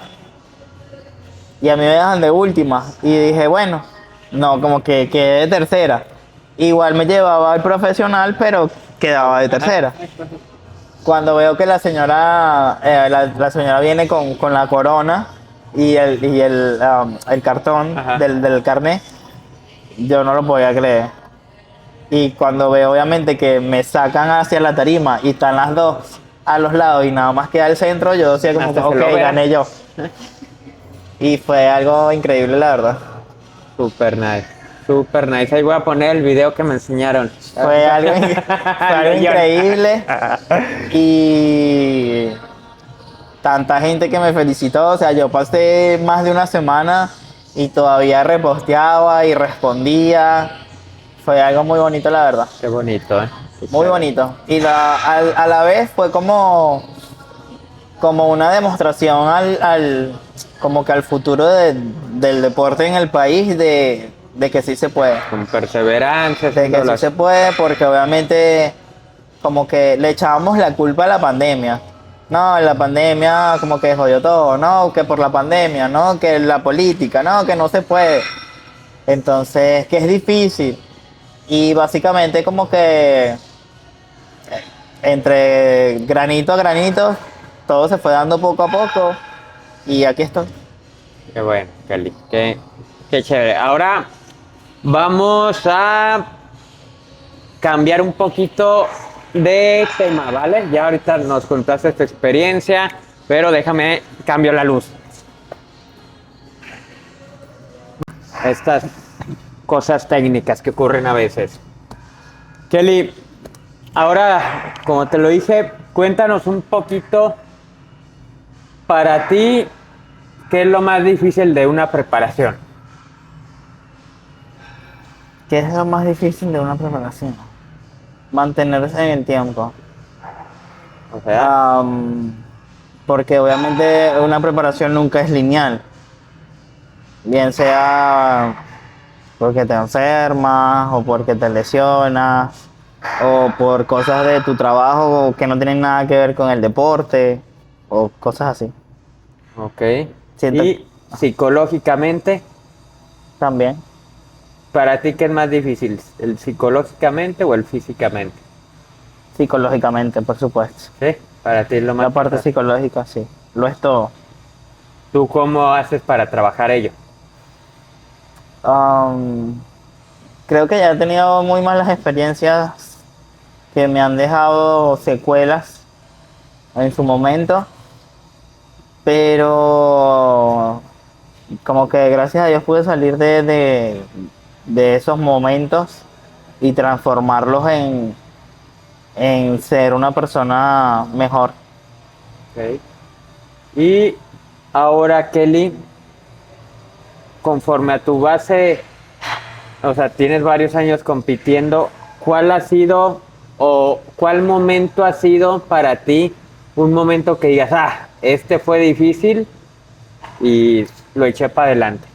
Y a mí me dejan de última. Y dije, bueno, no, como que quedé de tercera. Igual me llevaba al profesional, pero quedaba de tercera. Cuando veo que la señora, la señora viene con la corona y el cartón Ajá. del carnet, yo no lo podía creer. Y cuando veo obviamente que me sacan hacia la tarima y están las dos a los lados y nada más queda el centro, yo decía como que Hasta que ok, lo vea. gané yo. Y fue algo increíble, la verdad. Super nice. Super nice. Ahí voy a poner el video que me enseñaron. Fue algo, fue algo increíble. Y tanta gente que me felicitó. O sea, yo pasé más de una semana y todavía reposteaba y respondía. Fue algo muy bonito, la verdad. Qué bonito, ¿eh? Qué Muy chévere. bonito. Y a la vez fue como una demostración como que al futuro del deporte en el país de que sí se puede. Con perseverancia, De que haciendo sí las... se puede porque obviamente como que le echábamos la culpa a la pandemia. No, la pandemia como que jodió todo, no, que por la pandemia, no, que la política, no, que no se puede. Entonces, que es difícil. Y básicamente como que entre granito a granito, todo se fue dando poco a poco y aquí estoy. Qué bueno, Kelly. Qué chévere. Ahora vamos a cambiar un poquito de tema, ¿vale? Ya ahorita nos contaste tu experiencia, pero déjame cambio la luz. Estas cosas técnicas que ocurren a veces. Kelly, ahora, como te lo dije, cuéntanos un poquito para ti, ¿qué es lo más difícil de una preparación? ¿Qué es lo más difícil de una preparación? Mantenerse en el tiempo. O sea, Porque obviamente una preparación nunca es lineal. Bien sea porque te enfermas o porque te lesionas o por cosas de tu trabajo que no tienen nada que ver con el deporte o cosas así. Ok. Siento Y psicológicamente, también ¿para ti qué es más difícil? ¿El psicológicamente o el físicamente? psicológicamente, por supuesto. Sí, para ti es lo La más parte pesado. psicológica, sí, lo es todo. ¿Tú cómo haces para trabajar ello? Am, Creo que ya he tenido muy malas experiencias que me han dejado secuelas en su momento, pero como que gracias a Dios pude salir de esos momentos y transformarlos en ser una persona mejor. Ok. Y ahora, Kelly, conforme a tu base, o sea, tienes varios años compitiendo, ¿cuál ha sido o cuál momento ha sido para ti un momento que digas, ah, este fue difícil y lo eché para adelante?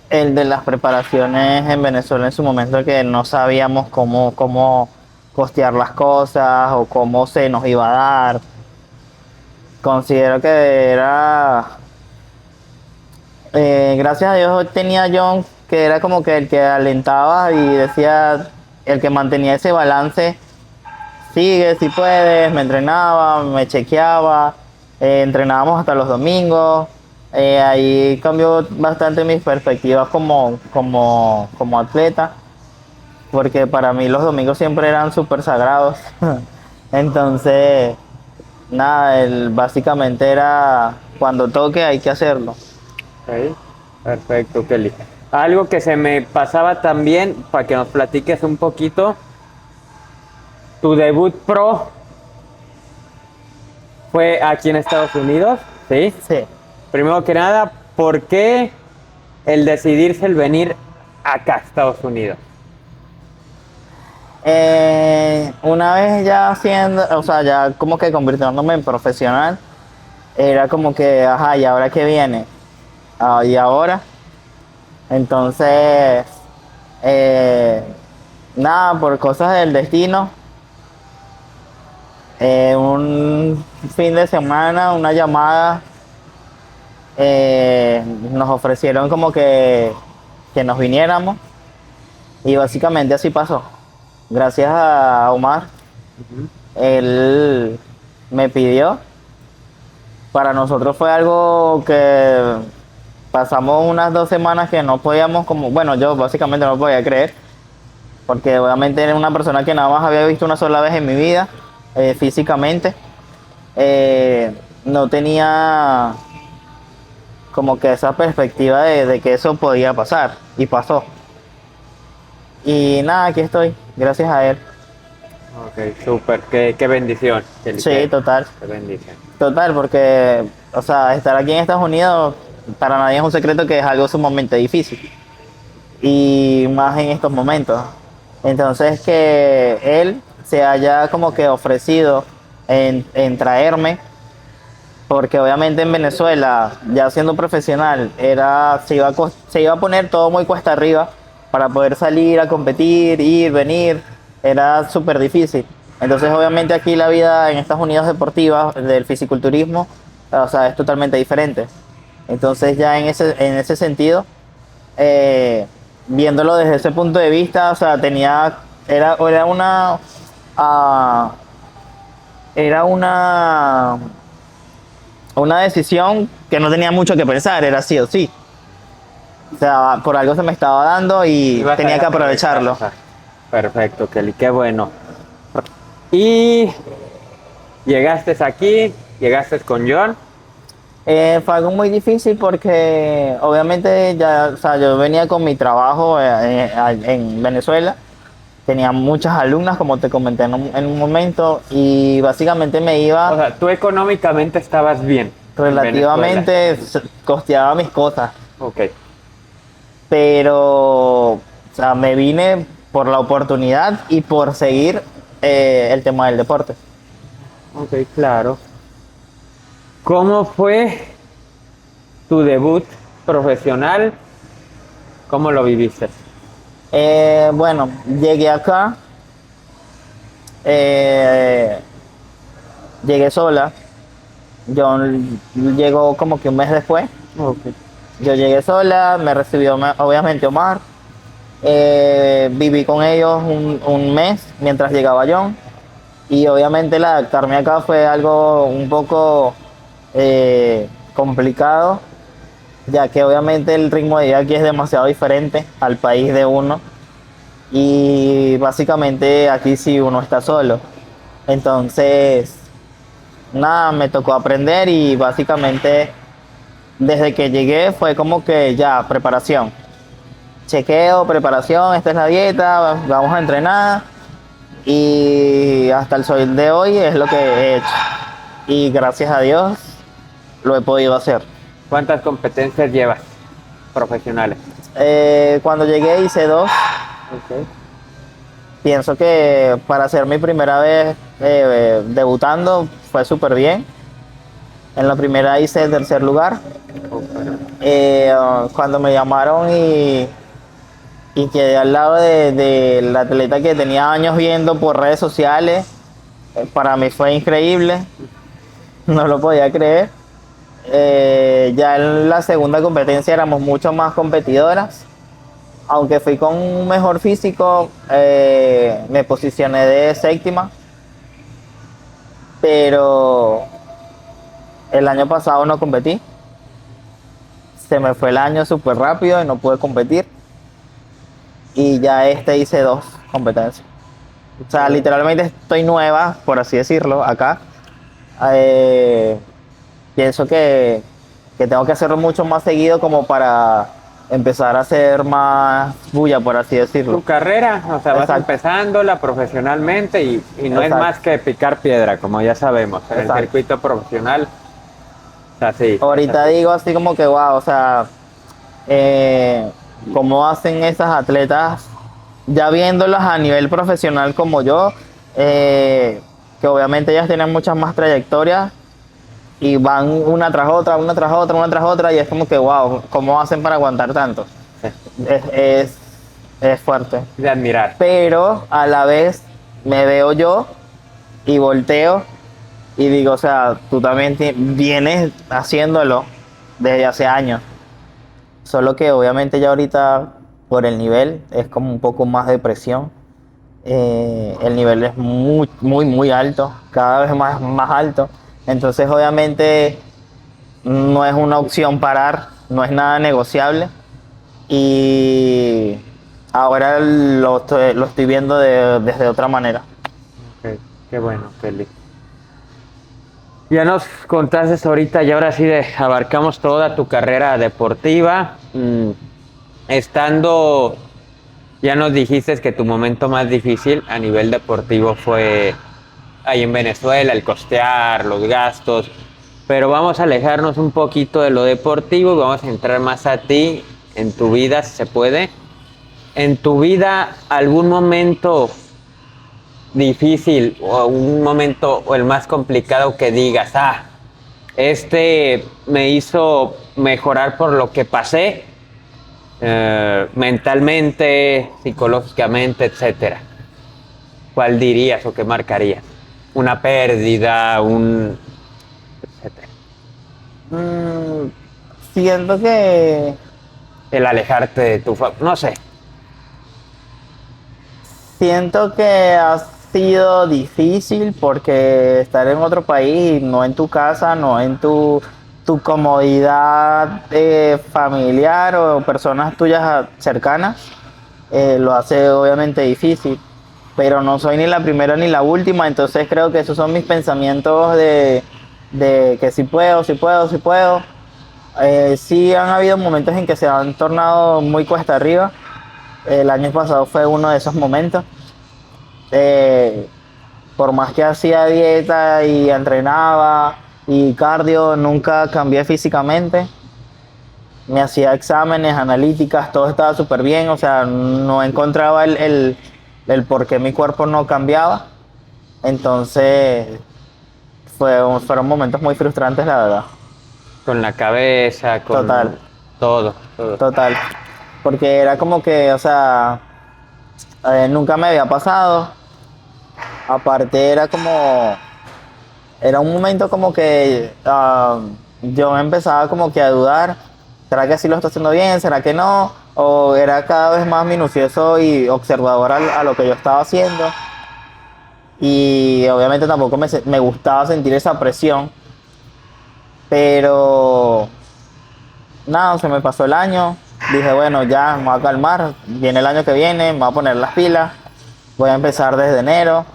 El de las preparaciones en Venezuela en su momento que no sabíamos cómo costear las cosas o cómo se nos iba a dar. Considero que era, gracias a Dios tenía John, que era como que el que alentaba y decía, el que mantenía ese balance, sigue si puedes, me entrenaba, me chequeaba, entrenábamos hasta los domingos. Ahí cambió bastante mis perspectivas como atleta, porque para mí los domingos siempre eran súper sagrados. Entonces, nada, básicamente era cuando toque hay que hacerlo. Ok, perfecto, Kelly. Algo que se me pasaba también, para que nos platiques un poquito, tu debut pro fue aquí en Estados Unidos, ¿sí? Sí. Primero que nada, ¿por qué el decidirse el venir acá a Estados Unidos? Una vez ya haciendo, o sea, ya como que convirtiéndome en profesional, era como que, ajá, ¿y ahora qué viene? Ah, ¿y ahora? Entonces, eh, nada, por cosas del destino, un fin de semana, una llamada, nos ofrecieron como que nos viniéramos y básicamente así pasó. Gracias a Omar, él me pidió. Para nosotros fue algo que pasamos unas 2 semanas que no podíamos, como, bueno, yo básicamente no podía creer, porque obviamente era una persona que nada más había visto una sola vez en mi vida, físicamente. No tenía como que esa perspectiva de que eso podía pasar, y pasó. Y nada, aquí estoy, gracias a él. Ok, súper, qué bendición, Kelly, Sí, total. qué bendición. Total, porque, o sea, estar aquí en Estados Unidos para nadie es un secreto que es algo sumamente difícil. Y más en estos momentos. Entonces que él se haya como que ofrecido en traerme, porque obviamente en Venezuela, ya siendo profesional, se iba a poner todo muy cuesta arriba para poder salir a competir, ir, venir, era súper difícil. Entonces obviamente aquí la vida en Estados Unidos deportiva, del fisiculturismo, o sea, es totalmente diferente. Entonces ya en ese sentido, eh, viéndolo desde ese punto de vista, o sea, era ah, era una decisión que no tenía mucho que pensar, era sí o sí. O sea, por algo se me estaba dando y Ibas tenía a que aprovechar, aprovecharlo. o sea, perfecto, Kelly, qué bueno. Y llegaste aquí, llegaste con John. Fue algo muy difícil porque obviamente ya, o sea, yo venía con mi trabajo en Venezuela, tenía muchas alumnas, como te comenté en un momento, y básicamente me O iba sea, tú económicamente estabas bien en Venezuela. relativamente, costeaba mis cosas, Ok, pero, o sea, me vine por la oportunidad y por seguir el tema del deporte. ok, claro. ¿Cómo fue tu debut profesional? ¿Cómo lo viviste? Bueno, llegué acá, eh, llegué sola. Yo llego como que un mes después. Ok. Yo llegué sola, me recibió obviamente Omar. Viví con ellos un mes mientras llegaba John. Y obviamente el adaptarme acá fue algo un poco complicado, ya que obviamente el ritmo de vida aquí es demasiado diferente al país de uno. Y básicamente aquí sí uno está solo. Entonces, nada, me tocó aprender y básicamente desde que llegué fue como que ya, preparación. Chequeo, preparación, esta es la dieta, vamos a entrenar. Y hasta el sol de hoy es lo que he hecho. Y gracias a Dios lo he podido hacer. ¿Cuántas competencias llevas profesionales? Cuando llegué hice dos. Ok. Pienso que para ser mi primera vez debutando fue súper bien. En la primera hice el tercer lugar. Cuando me llamaron y quedé al lado del atleta que tenía años viendo por redes sociales, para mí fue increíble. No lo podía creer. Ya en la segunda competencia éramos mucho más competidoras. Aunque fui con un mejor físico, me posicioné de séptima. Pero el año pasado no competí. Se me fue el año súper rápido y no pude competir. Y ya hice dos competencias. O sea, literalmente estoy nueva, por así decirlo, acá. Eh, Pienso que tengo que hacerlo mucho más seguido como para empezar a hacer más bulla, por así Tu decirlo. carrera, o sea, vas Exacto. empezándola profesionalmente y no es Exacto. más que picar piedra, como ya sabemos, en el Exacto. circuito profesional. O sea, sí. Ahorita digo así como que, wow, o sea, cómo hacen esas atletas, ya viéndolas a nivel profesional como yo, que obviamente ellas tienen muchas más trayectorias y van una tras otra, una tras otra, una tras otra, y es como que, wow, ¿cómo hacen para aguantar tanto? Es, es, es fuerte. De admirar. Pero a la vez me veo yo y volteo y digo, o sea, tú también vienes haciéndolo desde hace años. Solo que obviamente ya ahorita por el nivel es como un poco más de presión. El nivel es muy, muy, muy alto, cada vez más alto. Entonces obviamente no es una opción parar, no es nada negociable. Y ahora lo estoy viendo desde otra manera. Ok, qué bueno, Kelly. Ya nos contaste ahorita y ahora sí abarcamos toda tu carrera deportiva. Estando, ya nos dijiste que tu momento más difícil a nivel deportivo fue ahí en Venezuela, el costear, los gastos. Pero vamos a alejarnos un poquito de lo deportivo y vamos a entrar más a ti, en tu vida, si se puede. En tu vida, algún momento difícil o un momento o el más complicado que digas, este me hizo mejorar por lo que pasé, mentalmente, psicológicamente, etcétera. ¿Cuál dirías o qué marcarías? Una pérdida, etcétera. Siento que El alejarte de tu no sé. Siento que ha sido difícil porque estar en otro país, no en tu casa, no en tu comodidad familiar o personas tuyas cercanas, lo hace obviamente difícil. Pero no soy ni la primera ni la última, entonces creo que esos son mis pensamientos de que sí puedo, sí puedo, sí puedo. Sí han habido momentos en que se han tornado muy cuesta arriba. El año pasado fue uno de esos momentos. Eh, por más que hacía dieta y entrenaba y cardio, nunca cambié físicamente. Me hacía exámenes, analíticas, todo estaba súper bien. O sea, no encontraba el por qué mi cuerpo no cambiaba. Entonces, fueron momentos muy frustrantes, la verdad. Con la cabeza, con Total. todo, todo. Total. Porque era como que, o sea, Nunca me había pasado. Aparte era un momento como que yo me empezaba como que a dudar, ¿será que sí lo estoy haciendo bien? ¿Será que no? O era cada vez más minucioso y observador a lo que yo estaba haciendo. Y obviamente tampoco me gustaba sentir esa presión, pero nada, se me pasó el año. Dije, bueno, ya me voy a calmar, viene el año que viene, me voy a poner las pilas, voy a empezar desde enero.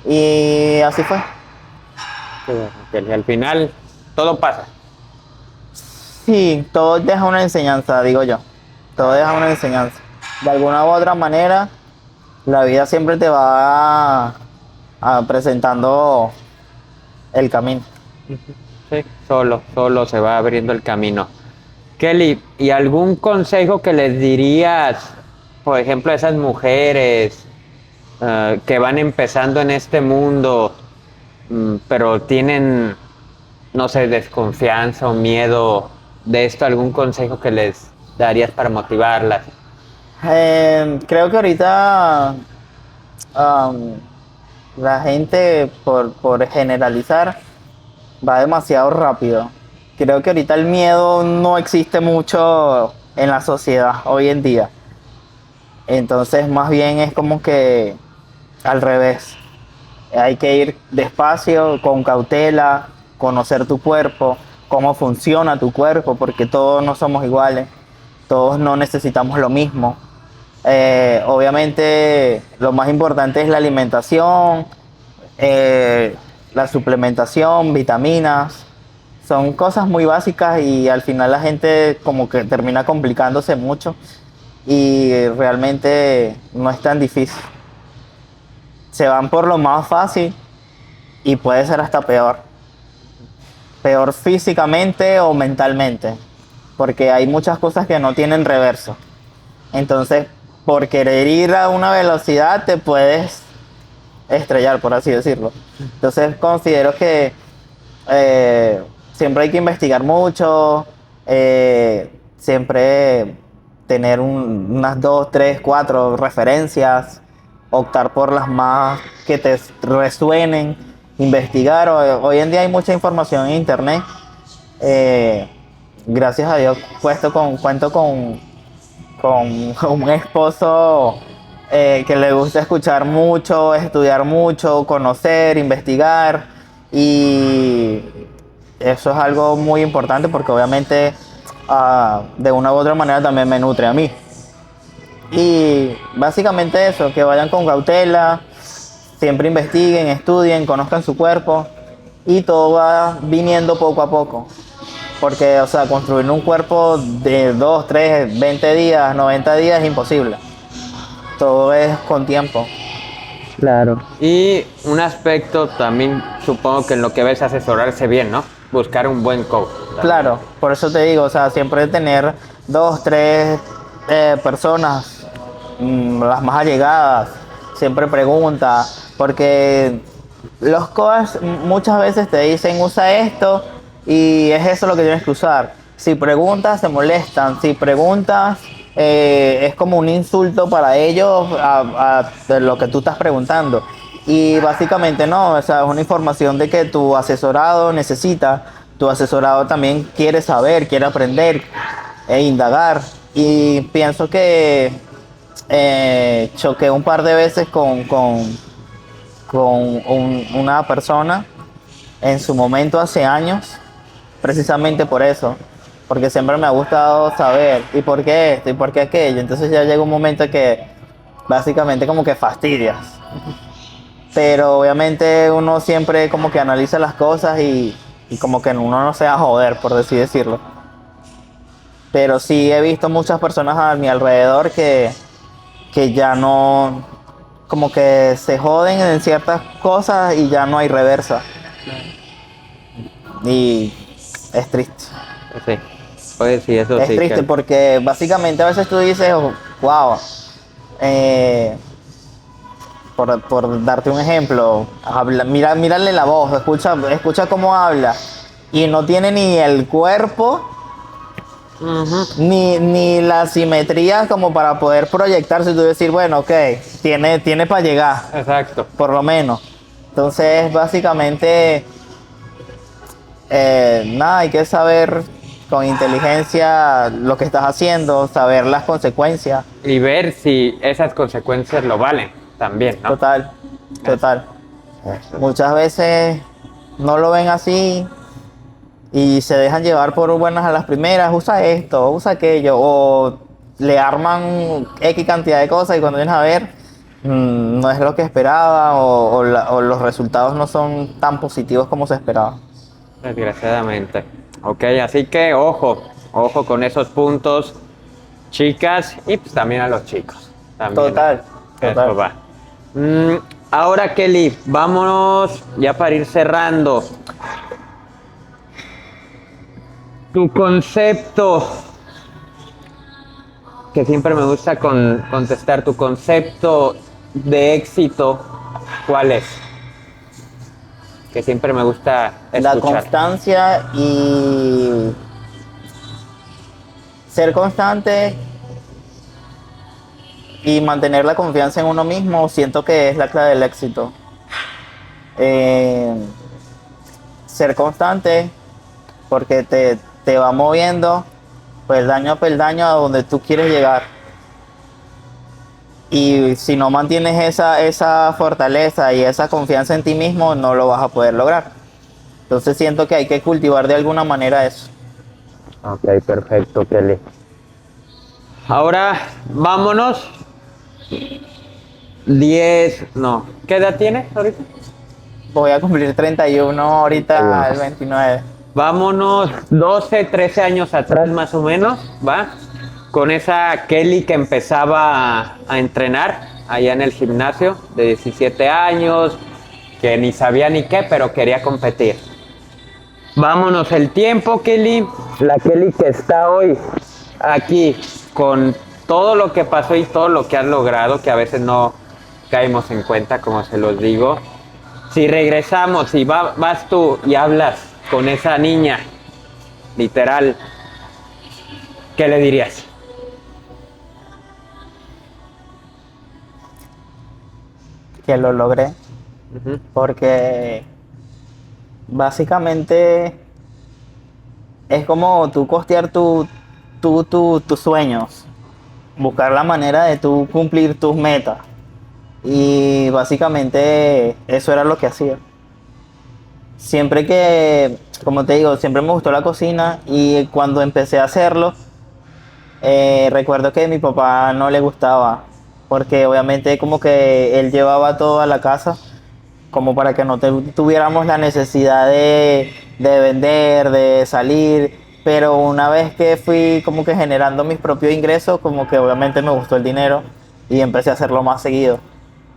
Y así fue. Que al final todo pasa. Sí, todo deja una enseñanza, digo yo. Todo deja una enseñanza. De alguna u otra manera, la vida siempre te va presentando el camino. Sí, solo se va abriendo el camino. Kelly, ¿y algún consejo que les dirías, por ejemplo, a esas mujeres que van empezando en este mundo, pero tienen, no sé, desconfianza o miedo de esto? ¿Algún consejo que les darías para motivarlas? Creo que ahorita am, la gente, por generalizar, va demasiado rápido. Creo que ahorita el miedo no existe mucho en la sociedad hoy en día. Entonces, más bien es como que al revés. Hay que ir despacio, con cautela, conocer tu cuerpo, cómo funciona tu cuerpo, porque todos no somos iguales, todos no necesitamos lo mismo. Obviamente, lo más importante es la alimentación, la suplementación, vitaminas. Son cosas muy básicas y al final la gente como que termina complicándose mucho y realmente no es tan difícil. Se van por lo más fácil y puede ser hasta peor. Peor físicamente o mentalmente, porque hay muchas cosas que no tienen reverso. Entonces, por querer ir a una velocidad te puedes estrellar, por así decirlo. Entonces, considero que siempre hay que investigar mucho, siempre tener unas 2, 3, 4 referencias, optar por las más que te resuenen, investigar. Hoy en día hay mucha información en internet. Gracias a Dios cuento con un esposo que le gusta escuchar mucho, estudiar mucho, conocer, investigar, y eso es algo muy importante porque obviamente de una u otra manera también me nutre a mí. Y básicamente eso, que vayan con cautela, siempre investiguen, estudien, conozcan su cuerpo y todo va viniendo poco a poco. Porque, o sea, construir un cuerpo de 2, 3, 20 días, 90 días es imposible. Todo es con tiempo. Claro. Y un aspecto también, supongo que en lo que ves asesorarse bien, ¿no? Buscar un buen coach. Claro, por eso te digo, o sea, siempre tener 2, 3 personas, las más allegadas, siempre pregunta, porque los coaches muchas veces te dicen usa esto y es eso lo que tienes que usar. Si preguntas se molestan, si preguntas es como un insulto para ellos de lo que tú estás preguntando. Y básicamente no, o sea, es una información de que tu asesorado necesita, tu asesorado también quiere saber, quiere aprender e indagar. Y pienso que choqué un par de veces con una persona en su momento hace años, precisamente por eso, porque siempre me ha gustado saber y por qué esto y por qué aquello. Entonces ya llega un momento que básicamente como que fastidias. Pero obviamente uno siempre como que analiza las cosas y como que uno no se va a joder, por así decirlo. Pero sí he visto muchas personas a mi alrededor que ya no, como que se joden en ciertas cosas y ya no hay reversa. Y es triste. Sí. Pues sí, eso Es sí. triste porque básicamente a veces tú dices, wow, por darte un ejemplo, mírale la voz, escucha cómo habla y no tiene ni el cuerpo ni la simetría como para poder proyectarse y tú decir, bueno, ok, tiene para llegar, Exacto. por lo menos. Entonces, básicamente, nada, hay que saber con inteligencia lo que estás haciendo, saber las consecuencias. Y ver si esas consecuencias lo valen también, ¿no? Total, total. Eso. Muchas veces no lo ven así y se dejan llevar por buenas a las primeras, usa esto, usa aquello, o le arman X cantidad de cosas y cuando vienes a ver, no es lo que esperaba o los resultados no son tan positivos como se esperaba. Desgraciadamente. Ok, así que ojo con esos puntos, chicas, y pues también a los chicos. También. Total, total. Eso va. Ahora, Kelly, vámonos ya para ir cerrando. Tu concepto, que siempre me gusta contestar, tu concepto de éxito, ¿cuál es? Que siempre me gusta La escuchar. constancia y ser constante y mantener la confianza en uno mismo, siento que es la clave del éxito. Eh, Ser constante porque te va moviendo peldaño a peldaño a donde tú quieres llegar. Y si no mantienes esa fortaleza y esa confianza en ti mismo, no lo vas a poder lograr. Entonces siento que hay que cultivar de alguna manera eso. Ok, perfecto, Kelly. Ahora, vámonos. 10, no. ¿Qué edad tienes ahorita? Voy a cumplir 31 ahorita 31. el 29. Vámonos 12, 13 años atrás más o menos, ¿va? Con esa Kelly que empezaba a entrenar allá en el gimnasio de 17 años, que ni sabía ni qué, pero quería competir. Vámonos el tiempo, Kelly. La Kelly que está hoy aquí con todo lo que pasó y todo lo que has logrado, que a veces no caemos en cuenta, como se los digo. Si regresamos y vas tú y hablas con esa niña, literal, ¿qué le dirías? Que lo logré. Porque básicamente es como tú costear tus sueños, buscar la manera de tú cumplir tus metas. Y básicamente eso era lo que hacía. Siempre que, como te digo, siempre me gustó la cocina y cuando empecé a hacerlo, recuerdo que a mi papá no le gustaba, porque obviamente como que él llevaba todo a la casa como para que no tuviéramos la necesidad de vender, de salir, pero una vez que fui como que generando mis propios ingresos, como que obviamente me gustó el dinero y empecé a hacerlo más seguido.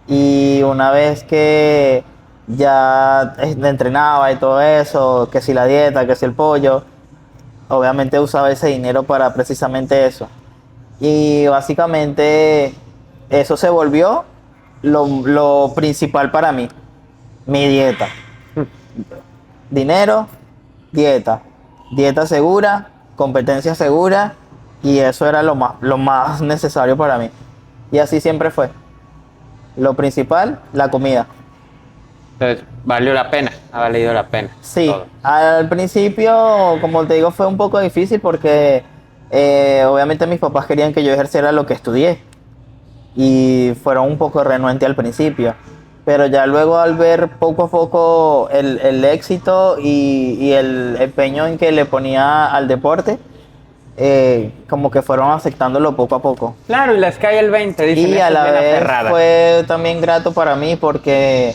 Y una vez que ya entrenaba y todo eso, que si la dieta, que si el pollo, obviamente usaba ese dinero para precisamente eso. Y básicamente eso se volvió lo principal para mí. Mi dieta. Dinero, dieta. Dieta segura, competencia segura. Y eso era lo más necesario para mí. Y así siempre fue. Lo principal, la comida. Entonces, valió la pena, ha valido la pena. Sí, todo. al principio, como te digo, fue un poco difícil porque obviamente mis papás querían que yo ejerciera lo que estudié. Y fueron un poco renuentes al principio. Pero ya luego al ver poco a poco el éxito y el empeño en que le ponía al deporte, como que fueron aceptándolo poco a poco. Claro, y les cae el 20, dicen, Y "Esta a es la bien vez aferrada". fue también grato para mí porque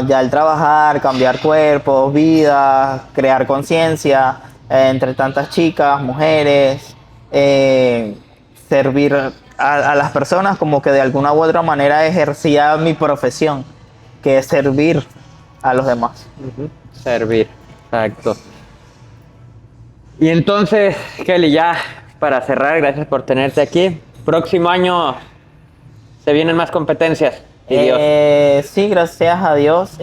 ya al trabajar, cambiar cuerpos, vidas, crear conciencia entre tantas chicas, mujeres, servir a las personas como que de alguna u otra manera ejercía mi profesión, que es servir a los demás. Servir, exacto. Y entonces, Kelly, ya para cerrar, gracias por tenerte aquí. Próximo año se vienen más competencias. Y Dios. Sí, gracias a Dios.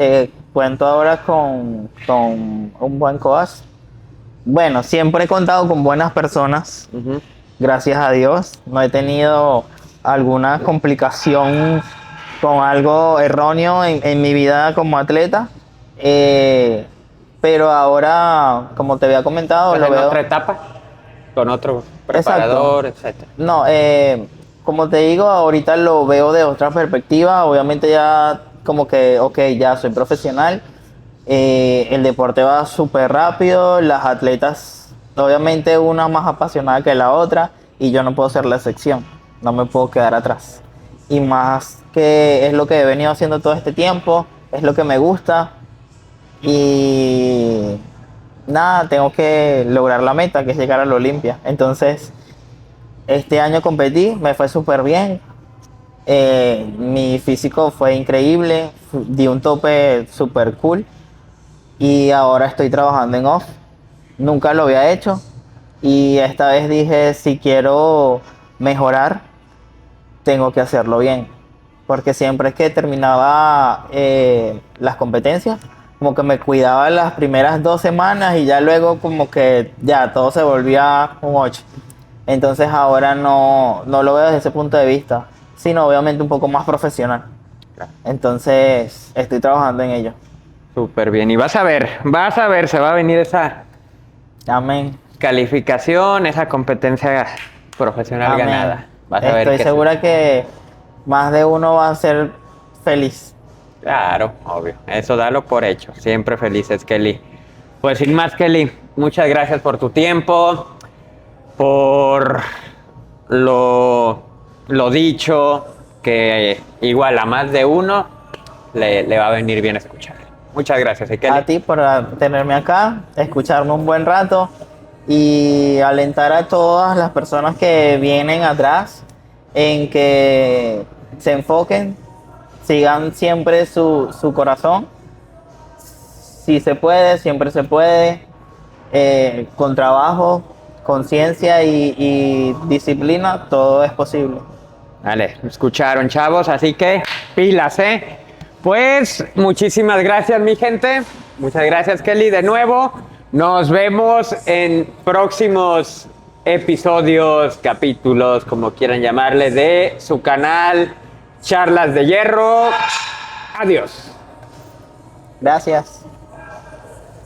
Cuento ahora con un buen coach Bueno, siempre he contado con buenas personas, Ujú. gracias a Dios. No he tenido alguna complicación con algo erróneo en mi vida como atleta. Eh, pero ahora, como te había comentado, ¿Estás lo en veo. otra etapa? Con otro Exacto. preparador, etcétera. No, como te digo, ahorita lo veo de otra perspectiva. Obviamente ya como que, ok, ya soy profesional. El deporte va súper rápido. Las atletas, obviamente una más apasionada que la otra. Y yo no puedo ser la excepción. No me puedo quedar atrás. Y más que es lo que he venido haciendo todo este tiempo. Es lo que me gusta. Y nada, tengo que lograr la meta, que es llegar a la Olimpia. Entonces, este año competí, me fue súper bien. Mi físico fue increíble, di un tope súper cool y ahora estoy trabajando en off. Nunca lo había hecho y esta vez dije, si quiero mejorar, tengo que hacerlo bien. Porque siempre que terminaba las competencias, como que me cuidaba las primeras 2 semanas y ya luego como que ya todo se volvía un 8. Entonces ahora no lo veo desde ese punto de vista, sino obviamente un poco más profesional. Claro. Entonces estoy trabajando en ello. Súper bien. Y vas a ver, se va a venir esa Amén. calificación, esa competencia profesional Amén. ganada. Vas a ver Estoy que sí. segura que más de uno va a ser feliz. Claro, obvio. Eso dalo por hecho. Siempre felices, Kelly. Pues sin más, Kelly, muchas gracias por tu tiempo, por lo dicho, que igual a más de uno le va a venir bien escuchar. Muchas gracias, Kelly. A ti por tenerme acá, escucharme un buen rato y alentar a todas las personas que vienen atrás en que se enfoquen, sigan siempre su corazón. Si se puede, siempre se puede, con trabajo, conciencia y disciplina, todo es posible. Vale, escucharon, chavos, así que pilas, ¿eh? Pues muchísimas gracias, mi gente. Muchas gracias, Kelly, de nuevo. Nos vemos en próximos episodios, capítulos, como quieran llamarle, de su canal Charlas de Hierro. Adiós. Gracias.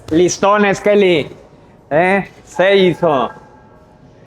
Listones, Kelly. Se hizo.